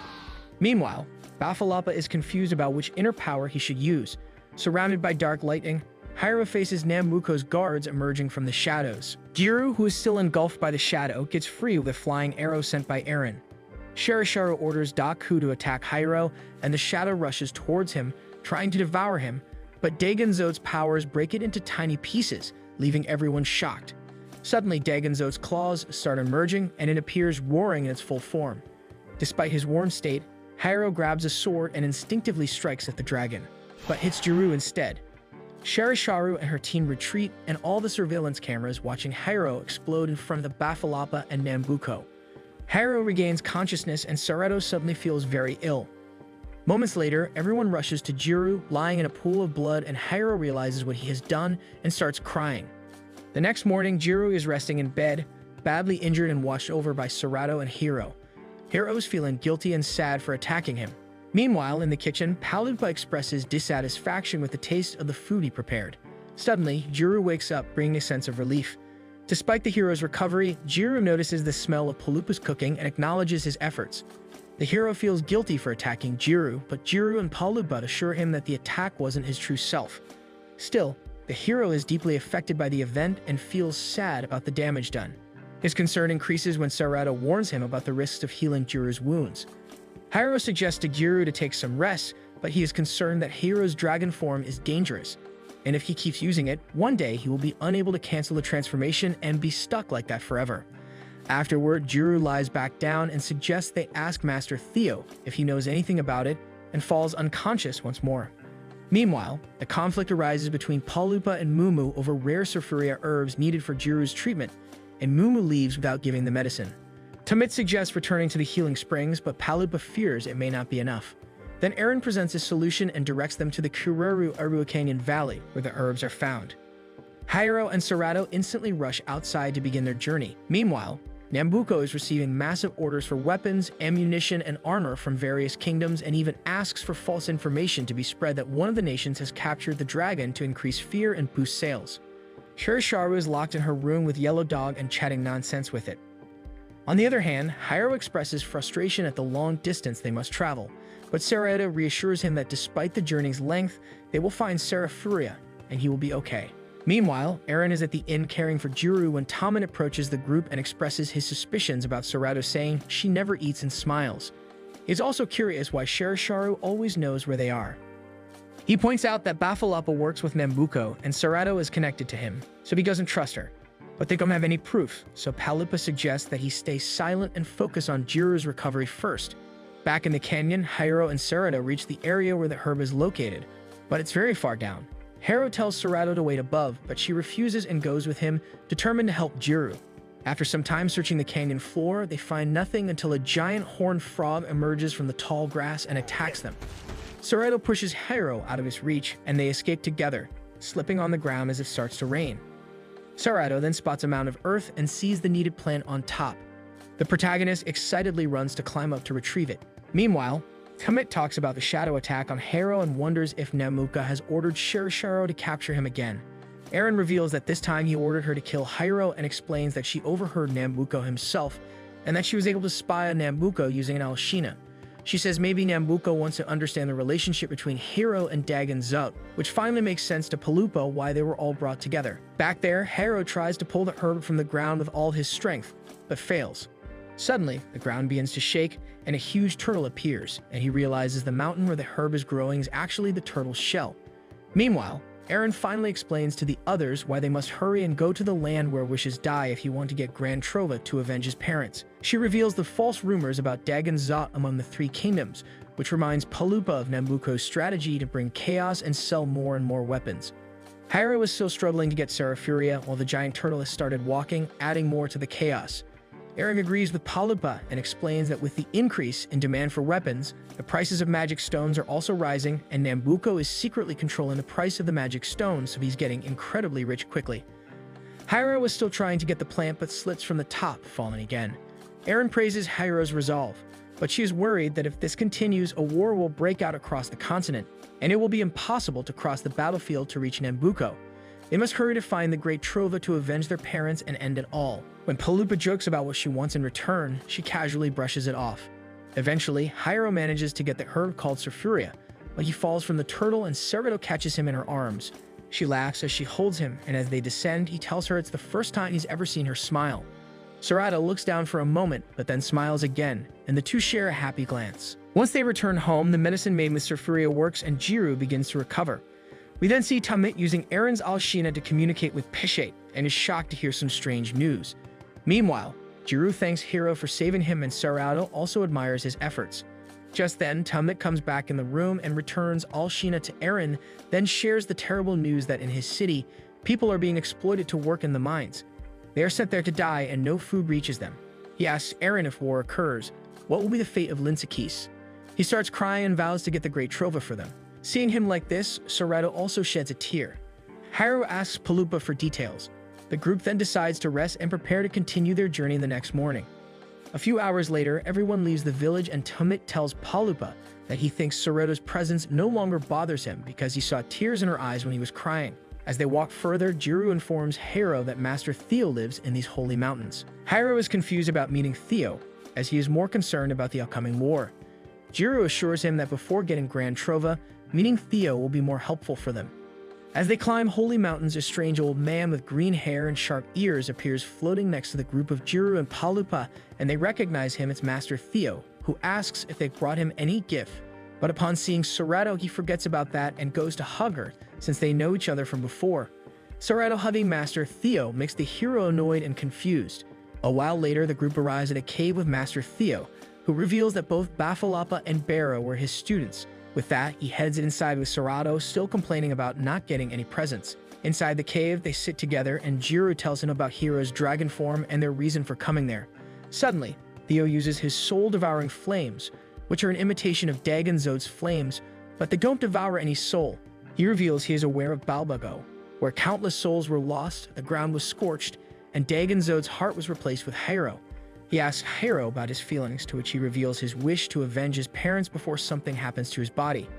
Meanwhile, Bafalapa is confused about which inner power he should use. Surrounded by dark lightning, Hiro faces Nambuko's guards emerging from the shadows. Jiro, who is still engulfed by the shadow, gets free with a flying arrow sent by Eren. Sherishiro orders Daku to attack Hiro, and the shadow rushes towards him, trying to devour him, but Dagon Zot's powers break it into tiny pieces, leaving everyone shocked. Suddenly, Dagon Zot's claws start emerging, and it appears roaring in its full form. Despite his warm state, Hiro grabs a sword and instinctively strikes at the dragon, but hits Jiro instead. Sherishiro and her team retreat, and all the surveillance cameras watching Hiro explode in front of the Bafalapa and Nambuko. Hiro regains consciousness and Sarato suddenly feels very ill. Moments later, everyone rushes to Jiro, lying in a pool of blood, and Hiro realizes what he has done and starts crying. The next morning, Jiro is resting in bed, badly injured and watched over by Sarato and Hiro. Hiro is feeling guilty and sad for attacking him. Meanwhile, in the kitchen, Palupa expresses dissatisfaction with the taste of the food he prepared. Suddenly, Jiro wakes up, bringing a sense of relief. Despite the hero's recovery, Jiro notices the smell of Palupa's cooking and acknowledges his efforts. The hero feels guilty for attacking Jiro, but Jiro and Palupa assure him that the attack wasn't his true self. Still, the hero is deeply affected by the event and feels sad about the damage done. His concern increases when Sarato warns him about the risks of healing Jiro's wounds. Hiro suggests to Jiro to take some rest, but he is concerned that Hiro's dragon form is dangerous, and if he keeps using it, one day he will be unable to cancel the transformation and be stuck like that forever. Afterward, Jiro lies back down and suggests they ask Master Theo if he knows anything about it, and falls unconscious once more. Meanwhile, a conflict arises between Palupa and Mumu over rare Surfuria herbs needed for Jiro's treatment, and Mumu leaves without giving the medicine. Tumit suggests returning to the healing springs, but Palupa fears it may not be enough. Then Eren presents his solution and directs them to the Kururu Canyon Valley, where the herbs are found. Hiro and Sarato instantly rush outside to begin their journey. Meanwhile, Nambuko is receiving massive orders for weapons, ammunition, and armor from various kingdoms, and even asks for false information to be spread that one of the nations has captured the dragon to increase fear and boost sales. Sherishiro is locked in her room with Yellow Dog and chatting nonsense with it. On the other hand, Hiro expresses frustration at the long distance they must travel, but Sarato reassures him that despite the journey's length, they will find Serafuria, and he will be okay. Meanwhile, Eren is at the inn caring for Jiro when Tommen approaches the group and expresses his suspicions about Sarato, saying she never eats and smiles. He is also curious why Sherishiro always knows where they are. He points out that Bafalapa works with Nambuko and Sarato is connected to him, so he doesn't trust her. But they don't have any proof, so Palupa suggests that he stay silent and focus on Jiro's recovery first. Back in the canyon, Hiro and Sarato reach the area where the herb is located, but it's very far down. Hiro tells Sarato to wait above, but she refuses and goes with him, determined to help Jiro. After some time searching the canyon floor, they find nothing until a giant horned frog emerges from the tall grass and attacks them. Sarato pushes Hiro out of his reach, and they escape together, slipping on the ground as it starts to rain. Sarato then spots a mound of earth and sees the needed plant on top. The protagonist excitedly runs to climb up to retrieve it. Meanwhile, Tumit talks about the shadow attack on Hiro and wonders if Nambuko has ordered Sherishiro to capture him again. Eren reveals that this time he ordered her to kill Hiro and explains that she overheard Nambuko himself and that she was able to spy on Nambuko using an Alshina. She says maybe Nambuko wants to understand the relationship between Hiro and Dagon Zut, which finally makes sense to Palupa why they were all brought together. Back there, Hiro tries to pull the herb from the ground with all his strength, but fails. Suddenly, the ground begins to shake, and a huge turtle appears, and he realizes the mountain where the herb is growing is actually the turtle's shell. Meanwhile, Eren finally explains to the others why they must hurry and go to the land where wishes die if he wants to get Grand Trova to avenge his parents. She reveals the false rumors about Dagon Zot among the three kingdoms, which reminds Palupa of Nambuko's strategy to bring chaos and sell more and more weapons. Hiro is still struggling to get Serafuria, while the giant turtle has started walking, adding more to the chaos. Eren agrees with Palupa and explains that with the increase in demand for weapons, the prices of magic stones are also rising, and Nambuko is secretly controlling the price of the magic stones, so he's getting incredibly rich quickly. Hiro is still trying to get the plant, but slits from the top, falling again. Eren praises Hiro's resolve, but she is worried that if this continues, a war will break out across the continent, and it will be impossible to cross the battlefield to reach Nambuko. They must hurry to find the Great Trova to avenge their parents and end it all. When Palupa jokes about what she wants in return, she casually brushes it off. Eventually, Hiro manages to get the herb called Serafuria, but he falls from the turtle and Serato catches him in her arms. She laughs as she holds him, and as they descend, he tells her it's the first time he's ever seen her smile. Serato looks down for a moment, but then smiles again, and the two share a happy glance. Once they return home, the medicine made with Serafuria works and Jiru begins to recover. We then see Tamit using Eren's Alshina to communicate with Pishate, and is shocked to hear some strange news. Meanwhile, Jiru thanks Hiro for saving him, and Serato also admires his efforts. Just then, Tamit comes back in the room and returns Alshina to Eren, then shares the terrible news that in his city, people are being exploited to work in the mines. They are sent there to die and no food reaches them. He asks Eren if war occurs, what will be the fate of Linsakis? He starts crying and vows to get the Great Trova for them. Seeing him like this, Serato also sheds a tear. Hiro asks Palupa for details. The group then decides to rest and prepare to continue their journey the next morning. A few hours later, everyone leaves the village and Tamit tells Palupa that he thinks Serato's presence no longer bothers him because he saw tears in her eyes when he was crying. As they walk further, Jiru informs Hiro that Master Theo lives in these holy mountains. Hiro is confused about meeting Theo, as he is more concerned about the upcoming war. Jiru assures him that before getting Grand Trova, meeting Theo will be more helpful for them. As they climb holy mountains, a strange old man with green hair and sharp ears appears floating next to the group of Jiru and Palupa, and they recognize him as Master Theo, who asks if they brought him any gift. But upon seeing Serato, he forgets about that and goes to hug her, since they know each other from before. Serato hugging Master Theo makes the hero annoyed and confused. A while later, the group arrives at a cave with Master Theo, who reveals that both Bafalapa and Bara were his students. With that, he heads inside with Serato, still complaining about not getting any presents. Inside the cave, they sit together, and Jiru tells him about Hiro's dragon form and their reason for coming there. Suddenly, Theo uses his soul-devouring flames, which are an imitation of Dagon Zod's flames, but they don't devour any soul. He reveals he is aware of Balbago, where countless souls were lost, the ground was scorched, and Dagon Zod's heart was replaced with Hiro. He asks Hiro about his feelings, to which he reveals his wish to avenge his parents before something happens to his body.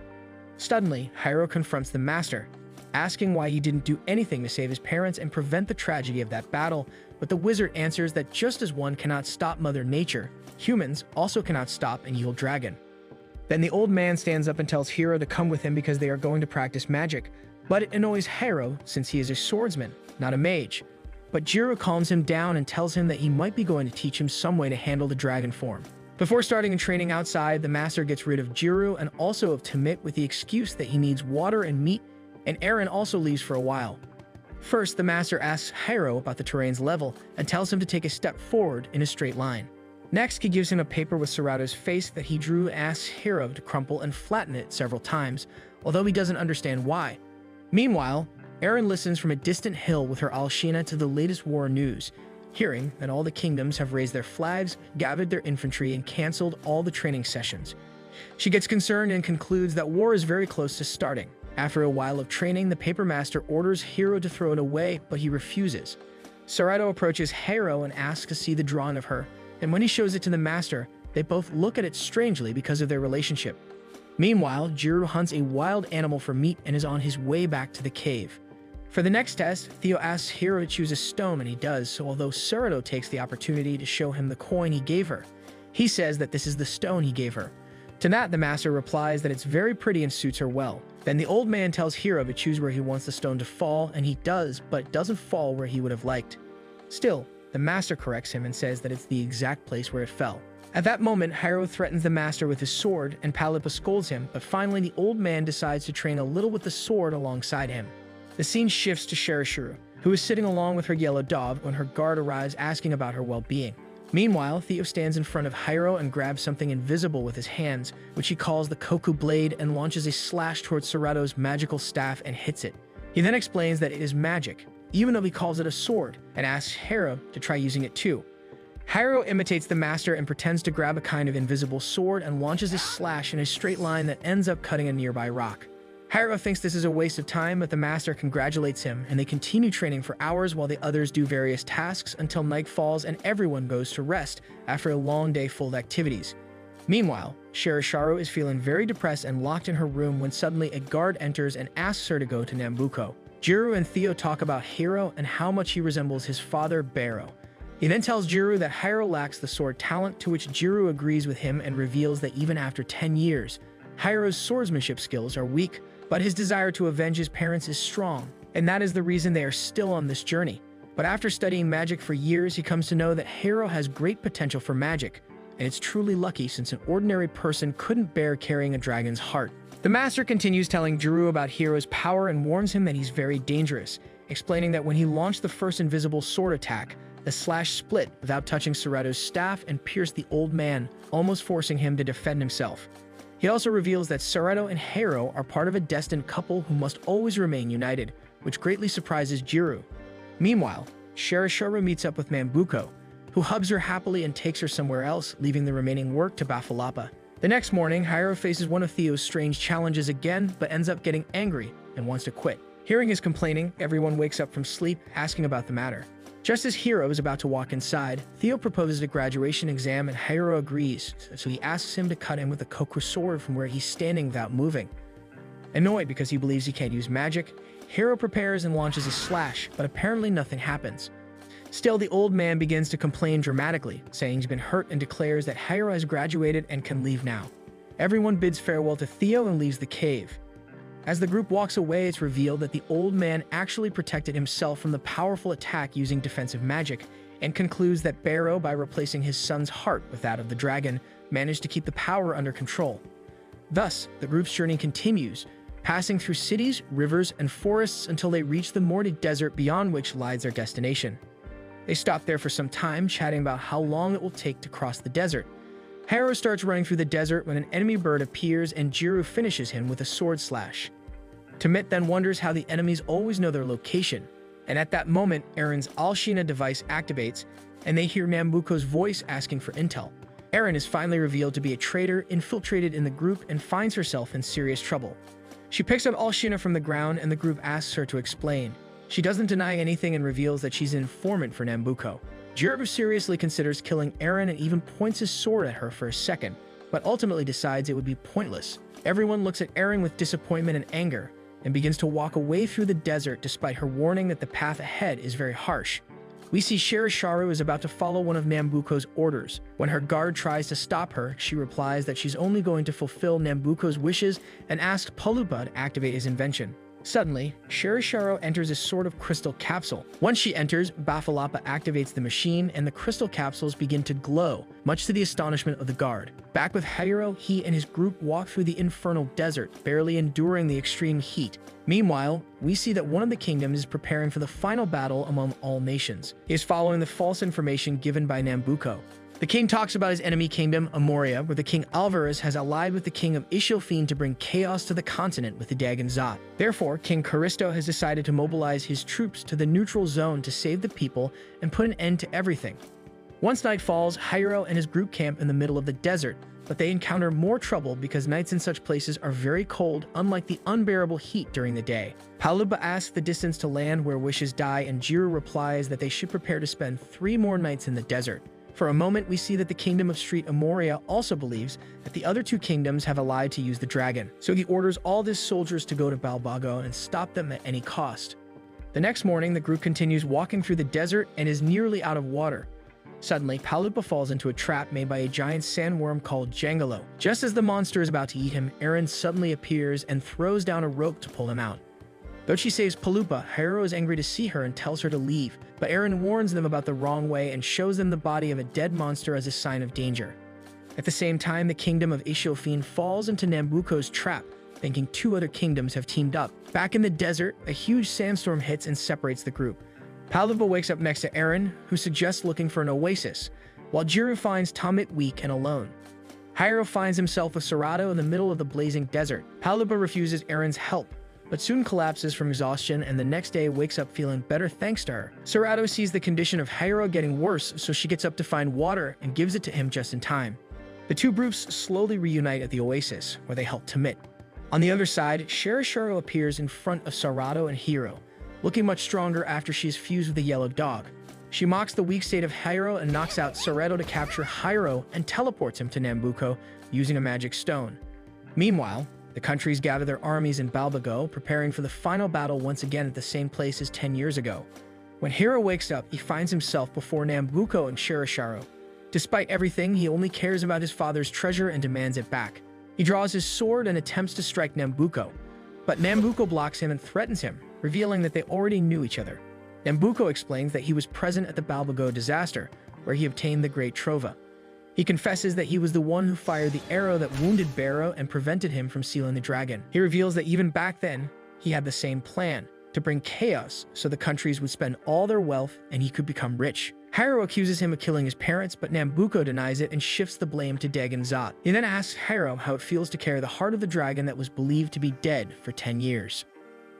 Suddenly, Hiro confronts the Master, asking why he didn't do anything to save his parents and prevent the tragedy of that battle, but the wizard answers that just as one cannot stop Mother Nature, humans also cannot stop an evil dragon. Then the old man stands up and tells Hiro to come with him because they are going to practice magic, but it annoys Hiro since he is a swordsman, not a mage. But Jiru calms him down and tells him that he might be going to teach him some way to handle the dragon form. Before starting and training outside, the Master gets rid of Jiru and also of Tamit with the excuse that he needs water and meat, and Eren also leaves for a while. First, the Master asks Hiro about the terrain's level and tells him to take a step forward in a straight line. Next, he gives him a paper with Serato's face that he drew and asks Hiro to crumple and flatten it several times, although he doesn't understand why. Meanwhile, Eren listens from a distant hill with her Alshina to the latest war news, hearing that all the kingdoms have raised their flags, gathered their infantry, and cancelled all the training sessions. She gets concerned and concludes that war is very close to starting. After a while of training, the Paper Master orders Hiro to throw it away, but he refuses. Serato approaches Hiro and asks to see the drawing of her, and when he shows it to the Master, they both look at it strangely because of their relationship. Meanwhile, Jiru hunts a wild animal for meat and is on his way back to the cave. For the next test, Theo asks Hiro to choose a stone, and he does, so although Sarado takes the opportunity to show him the coin he gave her, he says that this is the stone he gave her. To that, the master replies that it's very pretty and suits her well. Then the old man tells Hiro to choose where he wants the stone to fall, and he does, but it doesn't fall where he would have liked. Still, the master corrects him and says that it's the exact place where it fell. At that moment, Hiro threatens the master with his sword, and Palupa scolds him, but finally the old man decides to train a little with the sword alongside him. The scene shifts to Sherishuru, who is sitting along with her yellow dog when her guard arrives asking about her well-being. Meanwhile, Theo stands in front of Hiro and grabs something invisible with his hands, which he calls the Koku Blade, and launches a slash towards Sarado's magical staff and hits it. He then explains that it is magic, even though he calls it a sword, and asks Hiro to try using it too. Hiro imitates the master and pretends to grab a kind of invisible sword and launches a slash in a straight line that ends up cutting a nearby rock. Hiro thinks this is a waste of time, but the master congratulates him, and they continue training for hours while the others do various tasks until night falls and everyone goes to rest after a long day full of activities. Meanwhile, Sherishuru is feeling very depressed and locked in her room when suddenly a guard enters and asks her to go to Nambuko. Jiro and Theo talk about Hiro and how much he resembles his father, Baro. He then tells Jiro that Hiro lacks the sword talent, to which Jiro agrees with him and reveals that even after 10 years, Hiro's swordsmanship skills are weak, but his desire to avenge his parents is strong, and that is the reason they are still on this journey. But after studying magic for years, he comes to know that Hiro has great potential for magic, and it's truly lucky since an ordinary person couldn't bear carrying a dragon's heart. The master continues telling Jiro about Hiro's power and warns him that he's very dangerous, explaining that when he launched the first invisible sword attack, the slash split without touching Sarado's staff and pierced the old man, almost forcing him to defend himself. He also reveals that Sarado and Hiro are part of a destined couple who must always remain united, which greatly surprises Jiro. Meanwhile, Sherishuru meets up with Mambuko, who hugs her happily and takes her somewhere else, leaving the remaining work to Bafalapa. The next morning, Hiro faces one of Theo's strange challenges again, but ends up getting angry and wants to quit. Hearing his complaining, everyone wakes up from sleep, asking about the matter. Just as Hiro is about to walk inside, Theo proposes a graduation exam and Hiro agrees, so he asks him to cut him with a Koku sword from where he's standing without moving. Annoyed because he believes he can't use magic, Hiro prepares and launches a slash, but apparently nothing happens. Still, the old man begins to complain dramatically, saying he's been hurt and declares that Hiro has graduated and can leave now. Everyone bids farewell to Theo and leaves the cave. As the group walks away, it's revealed that the old man actually protected himself from the powerful attack using defensive magic, and concludes that Baro, by replacing his son's heart with that of the dragon, managed to keep the power under control. Thus, the group's journey continues, passing through cities, rivers, and forests until they reach the Morty Desert, beyond which lies their destination. They stop there for some time, chatting about how long it will take to cross the desert. Hiro starts running through the desert when an enemy bird appears and Jiro finishes him with a sword slash. Tamit then wonders how the enemies always know their location, and at that moment, Aaron's Alshina device activates, and they hear Nambuko's voice asking for intel. Aaron is finally revealed to be a traitor, infiltrated in the group, and finds herself in serious trouble. She picks up Alshina from the ground, and the group asks her to explain. She doesn't deny anything and reveals that she's an informant for Nambuko. Jiro seriously considers killing Aaron and even points his sword at her for a second, but ultimately decides it would be pointless. Everyone looks at Aaron with disappointment and anger, and begins to walk away through the desert despite her warning that the path ahead is very harsh. We see Sherishuru is about to follow one of Nambuko's orders. When her guard tries to stop her, she replies that she's only going to fulfill Nambuko's wishes and asks Palupa to activate his invention. Suddenly, Sherishuru enters a sort of crystal capsule. Once she enters, Bafalapa activates the machine and the crystal capsules begin to glow, much to the astonishment of the guard. Back with Hiro, he and his group walk through the infernal desert, barely enduring the extreme heat. Meanwhile, we see that one of the kingdoms is preparing for the final battle among all nations. He is following the false information given by Nambuko. The king talks about his enemy kingdom, Amoria, where the king Alvarez has allied with the king of Ishilfine to bring chaos to the continent with the Dagon Zot. Therefore, King Caristo has decided to mobilize his troops to the neutral zone to save the people and put an end to everything. Once night falls, Hiro and his group camp in the middle of the desert, but they encounter more trouble because nights in such places are very cold, unlike the unbearable heat during the day. Palupa asks the distance to land where wishes die, and Jiro replies that they should prepare to spend 3 more nights in the desert. For a moment, we see that the kingdom of Street Amoria also believes that the other 2 kingdoms have allied to use the dragon, so he orders all his soldiers to go to Balbago and stop them at any cost. The next morning, the group continues walking through the desert and is nearly out of water. Suddenly, Palupa falls into a trap made by a giant sandworm called Jangalo. Just as the monster is about to eat him, Eren suddenly appears and throws down a rope to pull him out. Though she saves Palupa, Hiro is angry to see her and tells her to leave, but Eren warns them about the wrong way and shows them the body of a dead monster as a sign of danger. At the same time, the kingdom of Ishofin falls into Nambuko's trap, thinking two other kingdoms have teamed up. Back in the desert, a huge sandstorm hits and separates the group. Palupa wakes up next to Eren, who suggests looking for an oasis, while Jiru finds Tamit weak and alone. Hiro finds himself with Serato in the middle of the blazing desert. Palupa refuses Eren's help, but soon collapses from exhaustion and the next day wakes up feeling better thanks to her. Serato sees the condition of Hiro getting worse, so she gets up to find water and gives it to him just in time. The two groups slowly reunite at the oasis, where they help Tamit. On the other side, Shirashiro appears in front of Serato and Hiro, looking much stronger after she is fused with the yellow dog. She mocks the weak state of Hiro and knocks out Serato to capture Hiro and teleports him to Nambuko using a magic stone. Meanwhile, the countries gather their armies in Balbago, preparing for the final battle once again at the same place as 10 years ago. When Hiro wakes up, he finds himself before Nambuko and Shirashiro. Despite everything, he only cares about his father's treasure and demands it back. He draws his sword and attempts to strike Nambuko, but Nambuko blocks him and threatens him, revealing that they already knew each other. Nambuko explains that he was present at the Balbago disaster, where he obtained the Great Trova. He confesses that he was the one who fired the arrow that wounded Barrow and prevented him from sealing the dragon. He reveals that even back then, he had the same plan, to bring chaos so the countries would spend all their wealth and he could become rich. Hiro accuses him of killing his parents, but Nambuko denies it and shifts the blame to Dagon Zot. He then asks Hiro how it feels to carry the heart of the dragon that was believed to be dead for 10 years.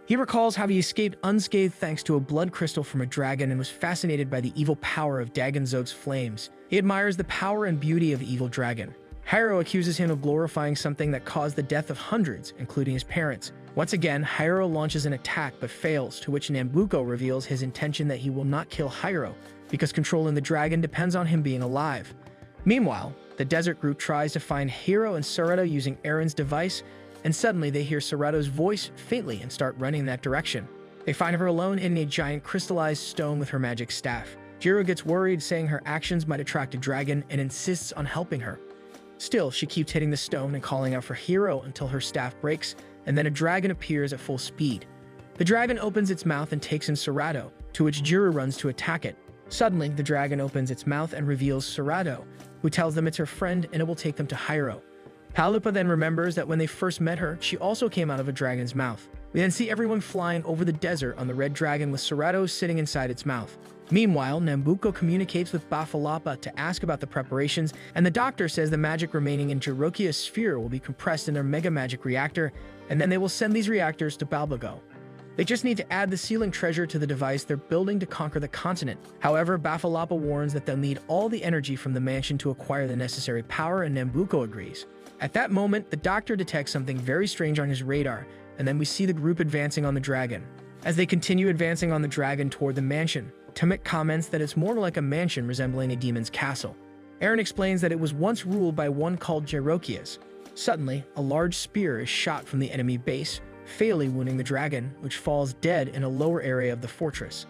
He recalls how he escaped unscathed thanks to a blood crystal from a dragon and was fascinated by the evil power of Dagon Zot's flames. He admires the power and beauty of the evil dragon. Hiro accuses him of glorifying something that caused the death of hundreds, including his parents. Once again, Hiro launches an attack but fails, to which Nambuko reveals his intention that he will not kill Hiro, because controlling the dragon depends on him being alive. Meanwhile, the desert group tries to find Hiro and Serato using Eren's device, and suddenly they hear Serato's voice faintly and start running in that direction. They find her alone in a giant crystallized stone with her magic staff. Jiru gets worried, saying her actions might attract a dragon, and insists on helping her. Still, she keeps hitting the stone and calling out for Hiro until her staff breaks, and then a dragon appears at full speed. The dragon opens its mouth and takes in Serato, to which Jiru runs to attack it. Suddenly, the dragon opens its mouth and reveals Serato, who tells them it's her friend and it will take them to Hiro. Palupa then remembers that when they first met her, she also came out of a dragon's mouth. We then see everyone flying over the desert on the red dragon with Serato sitting inside its mouth. Meanwhile, Nambuko communicates with Bafalapa to ask about the preparations, and the doctor says the magic remaining in Jirokia's sphere will be compressed in their mega magic reactor, and then they will send these reactors to Balbago. They just need to add the sealing treasure to the device they're building to conquer the continent. However, Bafalapa warns that they'll need all the energy from the mansion to acquire the necessary power, and Nambuko agrees. At that moment, the doctor detects something very strange on his radar, and then we see the group advancing on the dragon. As they continue advancing on the dragon toward the mansion, Tamit comments that it's more like a mansion resembling a demon's castle. Eren explains that it was once ruled by one called Jirokias. Suddenly, a large spear is shot from the enemy base, fatally wounding the dragon, which falls dead in a lower area of the fortress.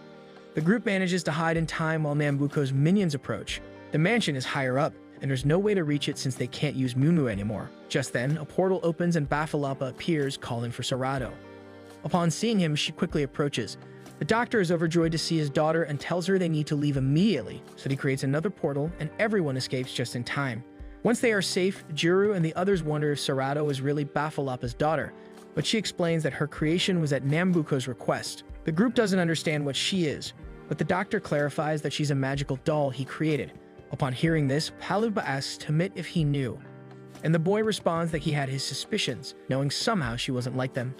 The group manages to hide in time while Nambuko's minions approach. The mansion is higher up, and there's no way to reach it since they can't use Mumu anymore. Just then, a portal opens and Bafalapa appears, calling for Serato. Upon seeing him, she quickly approaches. The doctor is overjoyed to see his daughter and tells her they need to leave immediately, so he creates another portal and everyone escapes just in time. Once they are safe, Jiru and the others wonder if Serato is really Bafalapa's daughter, but she explains that her creation was at Nambuko's request. The group doesn't understand what she is, but the doctor clarifies that she's a magical doll he created. Upon hearing this, Palupa asks Tamit if he knew, and the boy responds that he had his suspicions, knowing somehow she wasn't like them.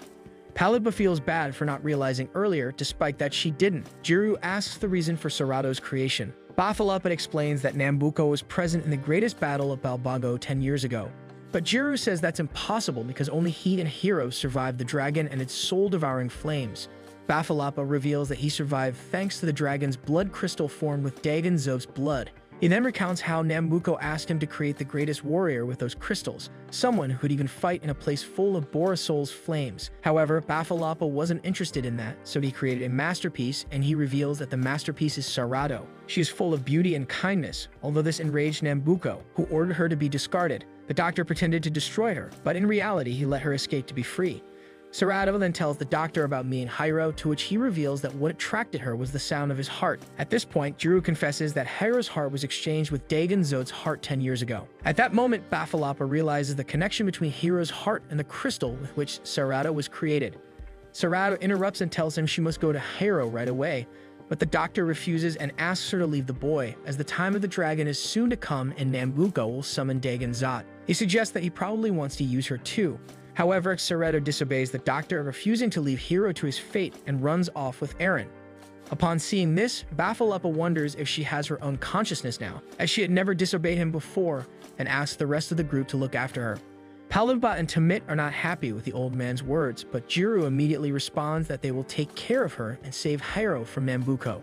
Palupa feels bad for not realizing earlier, despite that she didn't. Jiru asks the reason for Serato's creation. Bafalapa explains that Nambuko was present in the greatest battle of Balbago 10 years ago. But Jiru says that's impossible because only he and Hiro survived the dragon and its soul-devouring flames. Bafalapa reveals that he survived thanks to the dragon's blood crystal formed with Dagon Zob's blood. He then recounts how Nambuko asked him to create the greatest warrior with those crystals, someone who could even fight in a place full of Borisol's flames. However, Bafalapa wasn't interested in that, so he created a masterpiece, and he reveals that the masterpiece is Sarado. She is full of beauty and kindness, although this enraged Nambuko, who ordered her to be discarded. The doctor pretended to destroy her, but in reality he let her escape to be free. Sarado then tells the doctor about meeting Hiro, to which he reveals that what attracted her was the sound of his heart. At this point, Jiro confesses that Hiro's heart was exchanged with Dagon Zot's heart 10 years ago. At that moment, Bafalapa realizes the connection between Hiro's heart and the crystal with which Sarado was created. Sarado interrupts and tells him she must go to Hiro right away, but the doctor refuses and asks her to leave the boy, as the time of the dragon is soon to come and Nambuko will summon Dagon Zot. He suggests that he probably wants to use her too. However, Sarado disobeys the doctor, refusing to leave Hiro to his fate, and runs off with Eren. Upon seeing this, Bafalapa wonders if she has her own consciousness now, as she had never disobeyed him before, and asks the rest of the group to look after her. Paluba and Tamit are not happy with the old man's words, but Jiro immediately responds that they will take care of her and save Hiro from Nambuko.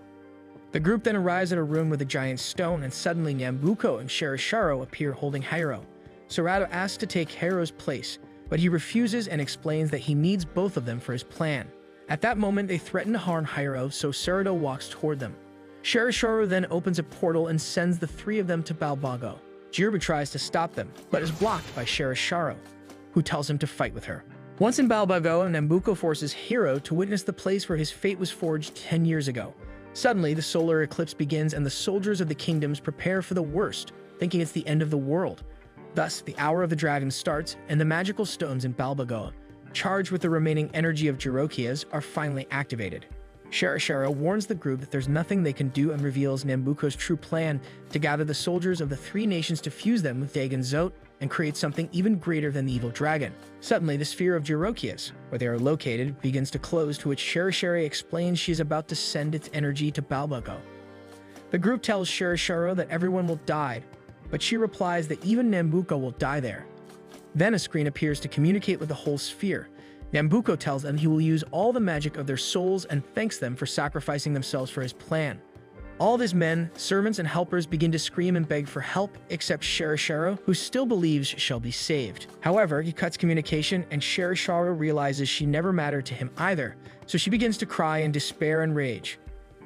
The group then arrives at a room with a giant stone, and suddenly Nambuko and Shirasharo appear holding Hiro. Sarado asks to take Hiro's place, but he refuses and explains that he needs both of them for his plan. At that moment, they threaten to harm Hiro, so Sarado walks toward them. Shirasharo then opens a portal and sends the three of them to Balbago. Jiro tries to stop them, but is blocked by Shirasharo, who tells him to fight with her. Once in Balbago, Nambuko forces Hiro to witness the place where his fate was forged 10 years ago. Suddenly, the solar eclipse begins and the soldiers of the kingdoms prepare for the worst, thinking it's the end of the world. Thus, the Hour of the Dragon starts, and the magical stones in Balbagoa, charged with the remaining energy of Jirokias, are finally activated. Shirasharo warns the group that there's nothing they can do and reveals Nambuko's true plan to gather the soldiers of the three nations to fuse them with Dagon Zot and create something even greater than the evil dragon. Suddenly, the sphere of Jirokias, where they are located, begins to close, to which Shirashari explains she is about to send its energy to Balbago. The group tells Shirasharo that everyone will die, but she replies that even Nambuko will die there. Then a screen appears to communicate with the whole sphere. Nambuko tells them he will use all the magic of their souls and thanks them for sacrificing themselves for his plan. All of his men, servants, and helpers begin to scream and beg for help, except Shirasharo, who still believes shall be saved. However, he cuts communication, and Shirasharo realizes she never mattered to him either, so she begins to cry in despair and rage.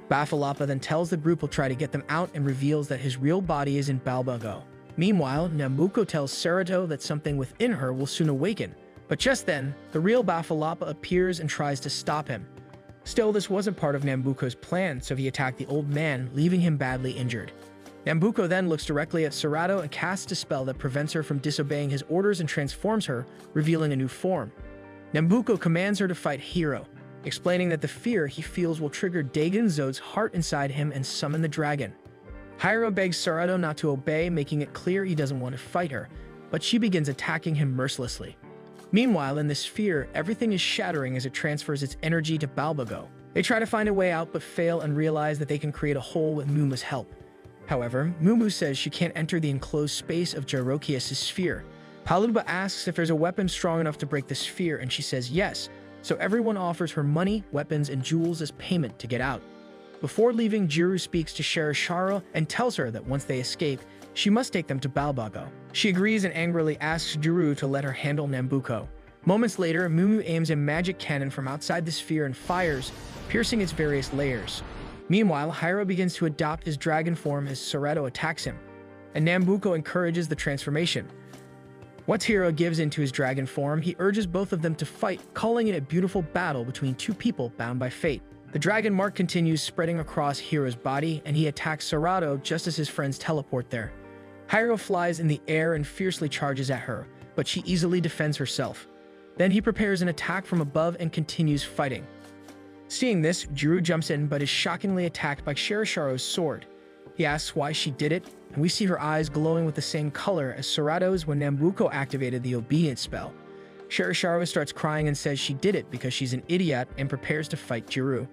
Bafalapa then tells the group will try to get them out and reveals that his real body is in Balbago. Meanwhile, Nambuko tells Sarado that something within her will soon awaken, but just then, the real Bafalapa appears and tries to stop him. Still, this wasn't part of Nambuko's plan, so he attacked the old man, leaving him badly injured. Nambuko then looks directly at Sarado and casts a spell that prevents her from disobeying his orders and transforms her, revealing a new form. Nambuko commands her to fight Hiro, explaining that the fear he feels will trigger Dagon Zot's heart inside him and summon the dragon. Hiro begs Sarado not to obey, making it clear he doesn't want to fight her, but she begins attacking him mercilessly. Meanwhile, in the sphere, everything is shattering as it transfers its energy to Balbago. They try to find a way out but fail and realize that they can create a hole with Mumu's help. However, Mumu says she can't enter the enclosed space of Jirokias' sphere. Paluba asks if there's a weapon strong enough to break the sphere, and she says yes, so everyone offers her money, weapons, and jewels as payment to get out. Before leaving, Jiro speaks to Shirasharo and tells her that once they escape, she must take them to Balbago. She agrees and angrily asks Jiro to let her handle Nambuko. Moments later, Mumu aims a magic cannon from outside the sphere and fires, piercing its various layers. Meanwhile, Hiro begins to adopt his dragon form as Sarado attacks him, and Nambuko encourages the transformation. Once Hiro gives into his dragon form, he urges both of them to fight, calling it a beautiful battle between two people bound by fate. The dragon mark continues spreading across Hiro's body, and he attacks Sarado just as his friends teleport there. Hiro flies in the air and fiercely charges at her, but she easily defends herself. Then he prepares an attack from above and continues fighting. Seeing this, Jiro jumps in but is shockingly attacked by Shirisharo's sword. He asks why she did it, and we see her eyes glowing with the same color as Sarado's when Nambuko activated the obedience spell. Shirasharo starts crying and says she did it because she's an idiot and prepares to fight Jiro.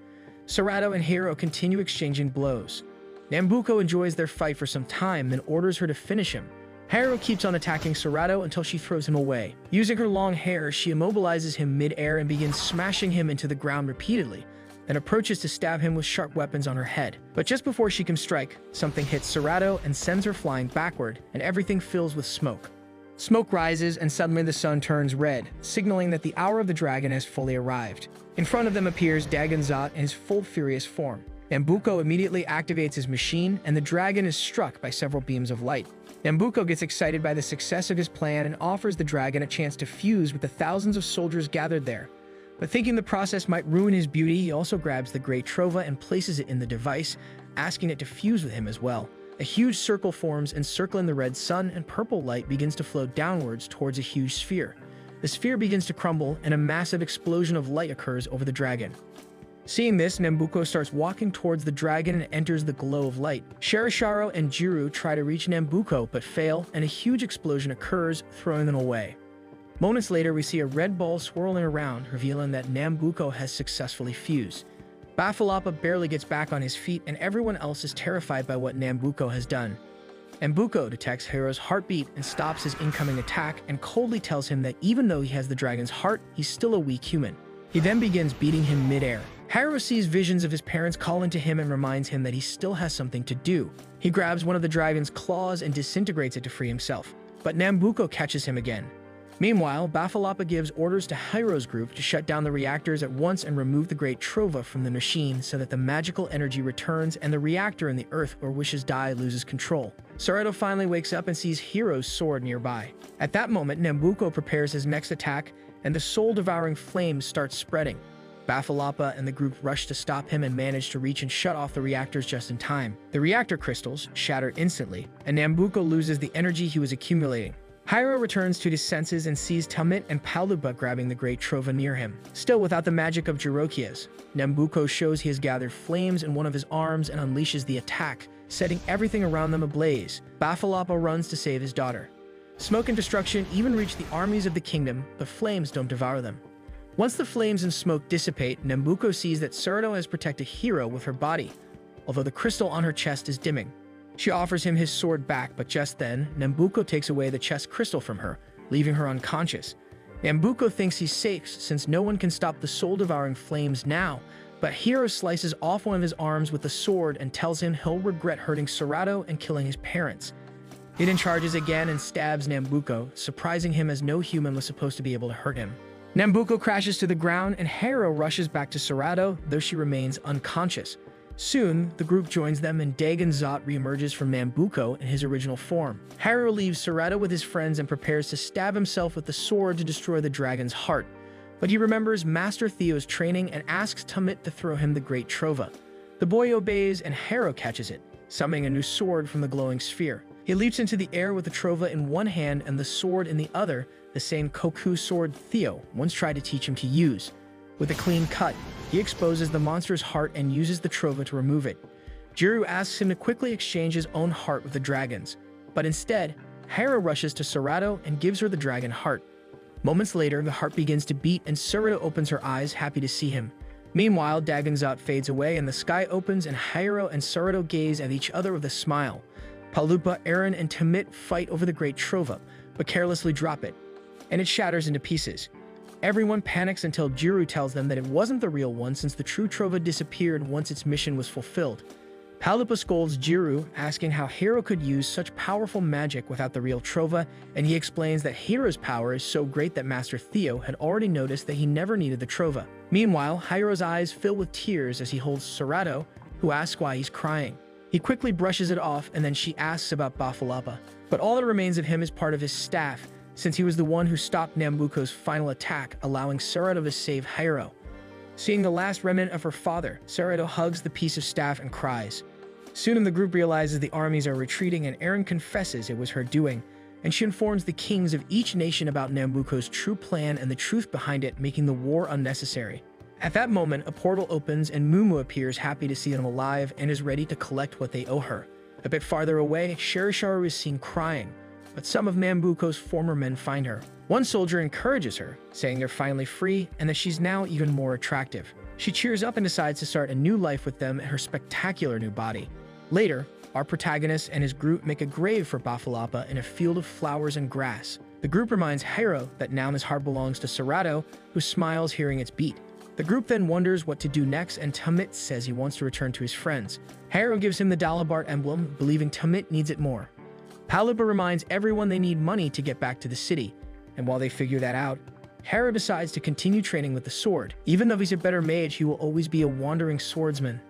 Sarado and Hiro continue exchanging blows. Nambuko enjoys their fight for some time, then orders her to finish him. Hiro keeps on attacking Sarado until she throws him away. Using her long hair, she immobilizes him mid-air and begins smashing him into the ground repeatedly, then approaches to stab him with sharp weapons on her head. But just before she can strike, something hits Serato and sends her flying backward, and everything fills with smoke. Smoke rises, and suddenly the sun turns red, signaling that the hour of the dragon has fully arrived. In front of them appears Dagon Zot in his full furious form. Nambuko immediately activates his machine, and the dragon is struck by several beams of light. Nambuko gets excited by the success of his plan and offers the dragon a chance to fuse with the thousands of soldiers gathered there. But thinking the process might ruin his beauty, he also grabs the Great Trova and places it in the device, asking it to fuse with him as well. A huge circle forms encircling the red sun, and purple light begins to flow downwards towards a huge sphere. The sphere begins to crumble, and a massive explosion of light occurs over the dragon. Seeing this, Nambuko starts walking towards the dragon and enters the glow of light. Sherisharo and Jiru try to reach Nambuko but fail, and a huge explosion occurs, throwing them away. Moments later, we see a red ball swirling around, revealing that Nambuko has successfully fused. Bafalapa barely gets back on his feet, and everyone else is terrified by what Nambuko has done. Nambuko detects Hiro's heartbeat and stops his incoming attack, and coldly tells him that even though he has the dragon's heart, he's still a weak human. He then begins beating him mid-air. Hiro sees visions of his parents calling to him and reminds him that he still has something to do. He grabs one of the dragon's claws and disintegrates it to free himself, but Nambuko catches him again. Meanwhile, Bafalapa gives orders to Hiro's group to shut down the reactors at once and remove the Great Trova from the machine so that the magical energy returns and the reactor in the earth where wishes die loses control. Serato finally wakes up and sees Hiro's sword nearby. At that moment, Nambuko prepares his next attack, and the soul-devouring flames start spreading. Bafalapa and the group rush to stop him and manage to reach and shut off the reactors just in time. The reactor crystals shatter instantly, and Nambuko loses the energy he was accumulating. Hiro returns to his senses and sees Talmit and Palupa grabbing the Great Trova near him. Still without the magic of Jirokias, Nambuko shows he has gathered flames in one of his arms and unleashes the attack, setting everything around them ablaze. Bafalapa runs to save his daughter. Smoke and destruction even reach the armies of the kingdom, but flames don't devour them. Once the flames and smoke dissipate, Nambuko sees that Serato has protected Hiro with her body, although the crystal on her chest is dimming. She offers him his sword back, but just then, Nambuko takes away the chest crystal from her, leaving her unconscious. Nambuko thinks he's safe since no one can stop the soul-devouring flames now, but Hiro slices off one of his arms with the sword and tells him he'll regret hurting Serato and killing his parents. He then charges again and stabs Nambuko, surprising him as no human was supposed to be able to hurt him. Nambuko crashes to the ground and Hiro rushes back to Serato, though she remains unconscious. Soon, the group joins them and Dagon Zot reemerges from Nambuko in his original form. Hiro leaves Serato with his friends and prepares to stab himself with the sword to destroy the dragon's heart. But he remembers Master Theo's training and asks Talmit to throw him the Great Trova. The boy obeys and Hiro catches it, summoning a new sword from the glowing sphere. He leaps into the air with the Trova in one hand and the sword in the other, the same Koku sword Theo once tried to teach him to use. With a clean cut, he exposes the monster's heart and uses the Trova to remove it. Jiru asks him to quickly exchange his own heart with the dragon's, but instead, Hiro rushes to Serato and gives her the dragon heart. Moments later, the heart begins to beat and Serato opens her eyes, happy to see him. Meanwhile, Dagon Zot fades away and the sky opens and Hiro and Serato gaze at each other with a smile. Palupa, Aaron, and Talmit fight over the Great Trova, but carelessly drop it, and it shatters into pieces. Everyone panics until Jiru tells them that it wasn't the real one since the true Trova disappeared once its mission was fulfilled. Palupa scolds Jiru, asking how Hiro could use such powerful magic without the real Trova, and he explains that Hiro's power is so great that Master Theo had already noticed that he never needed the Trova. Meanwhile, Hiro's eyes fill with tears as he holds Serato, who asks why he's crying. He quickly brushes it off and then she asks about Bafalapa, but all that remains of him is part of his staff, since he was the one who stopped Nambuko's final attack, allowing Serato to save Hiro. Seeing the last remnant of her father, Serato hugs the piece of staff and cries. Soon the group realizes the armies are retreating and Aaron confesses it was her doing, and she informs the kings of each nation about Nambuko's true plan and the truth behind it, making the war unnecessary. At that moment, a portal opens and Mumu appears, happy to see them alive and is ready to collect what they owe her. A bit farther away, Sherisharu is seen crying, but some of Nambuko's former men find her. One soldier encourages her, saying they're finally free and that she's now even more attractive. She cheers up and decides to start a new life with them in her spectacular new body. Later, our protagonist and his group make a grave for Bafalapa in a field of flowers and grass. The group reminds Hiro that now his heart belongs to Serato, who smiles hearing its beat. The group then wonders what to do next, and Tamit says he wants to return to his friends. Harrow gives him the Dalibart emblem, believing Tamit needs it more. Palupa reminds everyone they need money to get back to the city, and while they figure that out, Harrow decides to continue training with the sword. Even though he's a better mage, he will always be a wandering swordsman.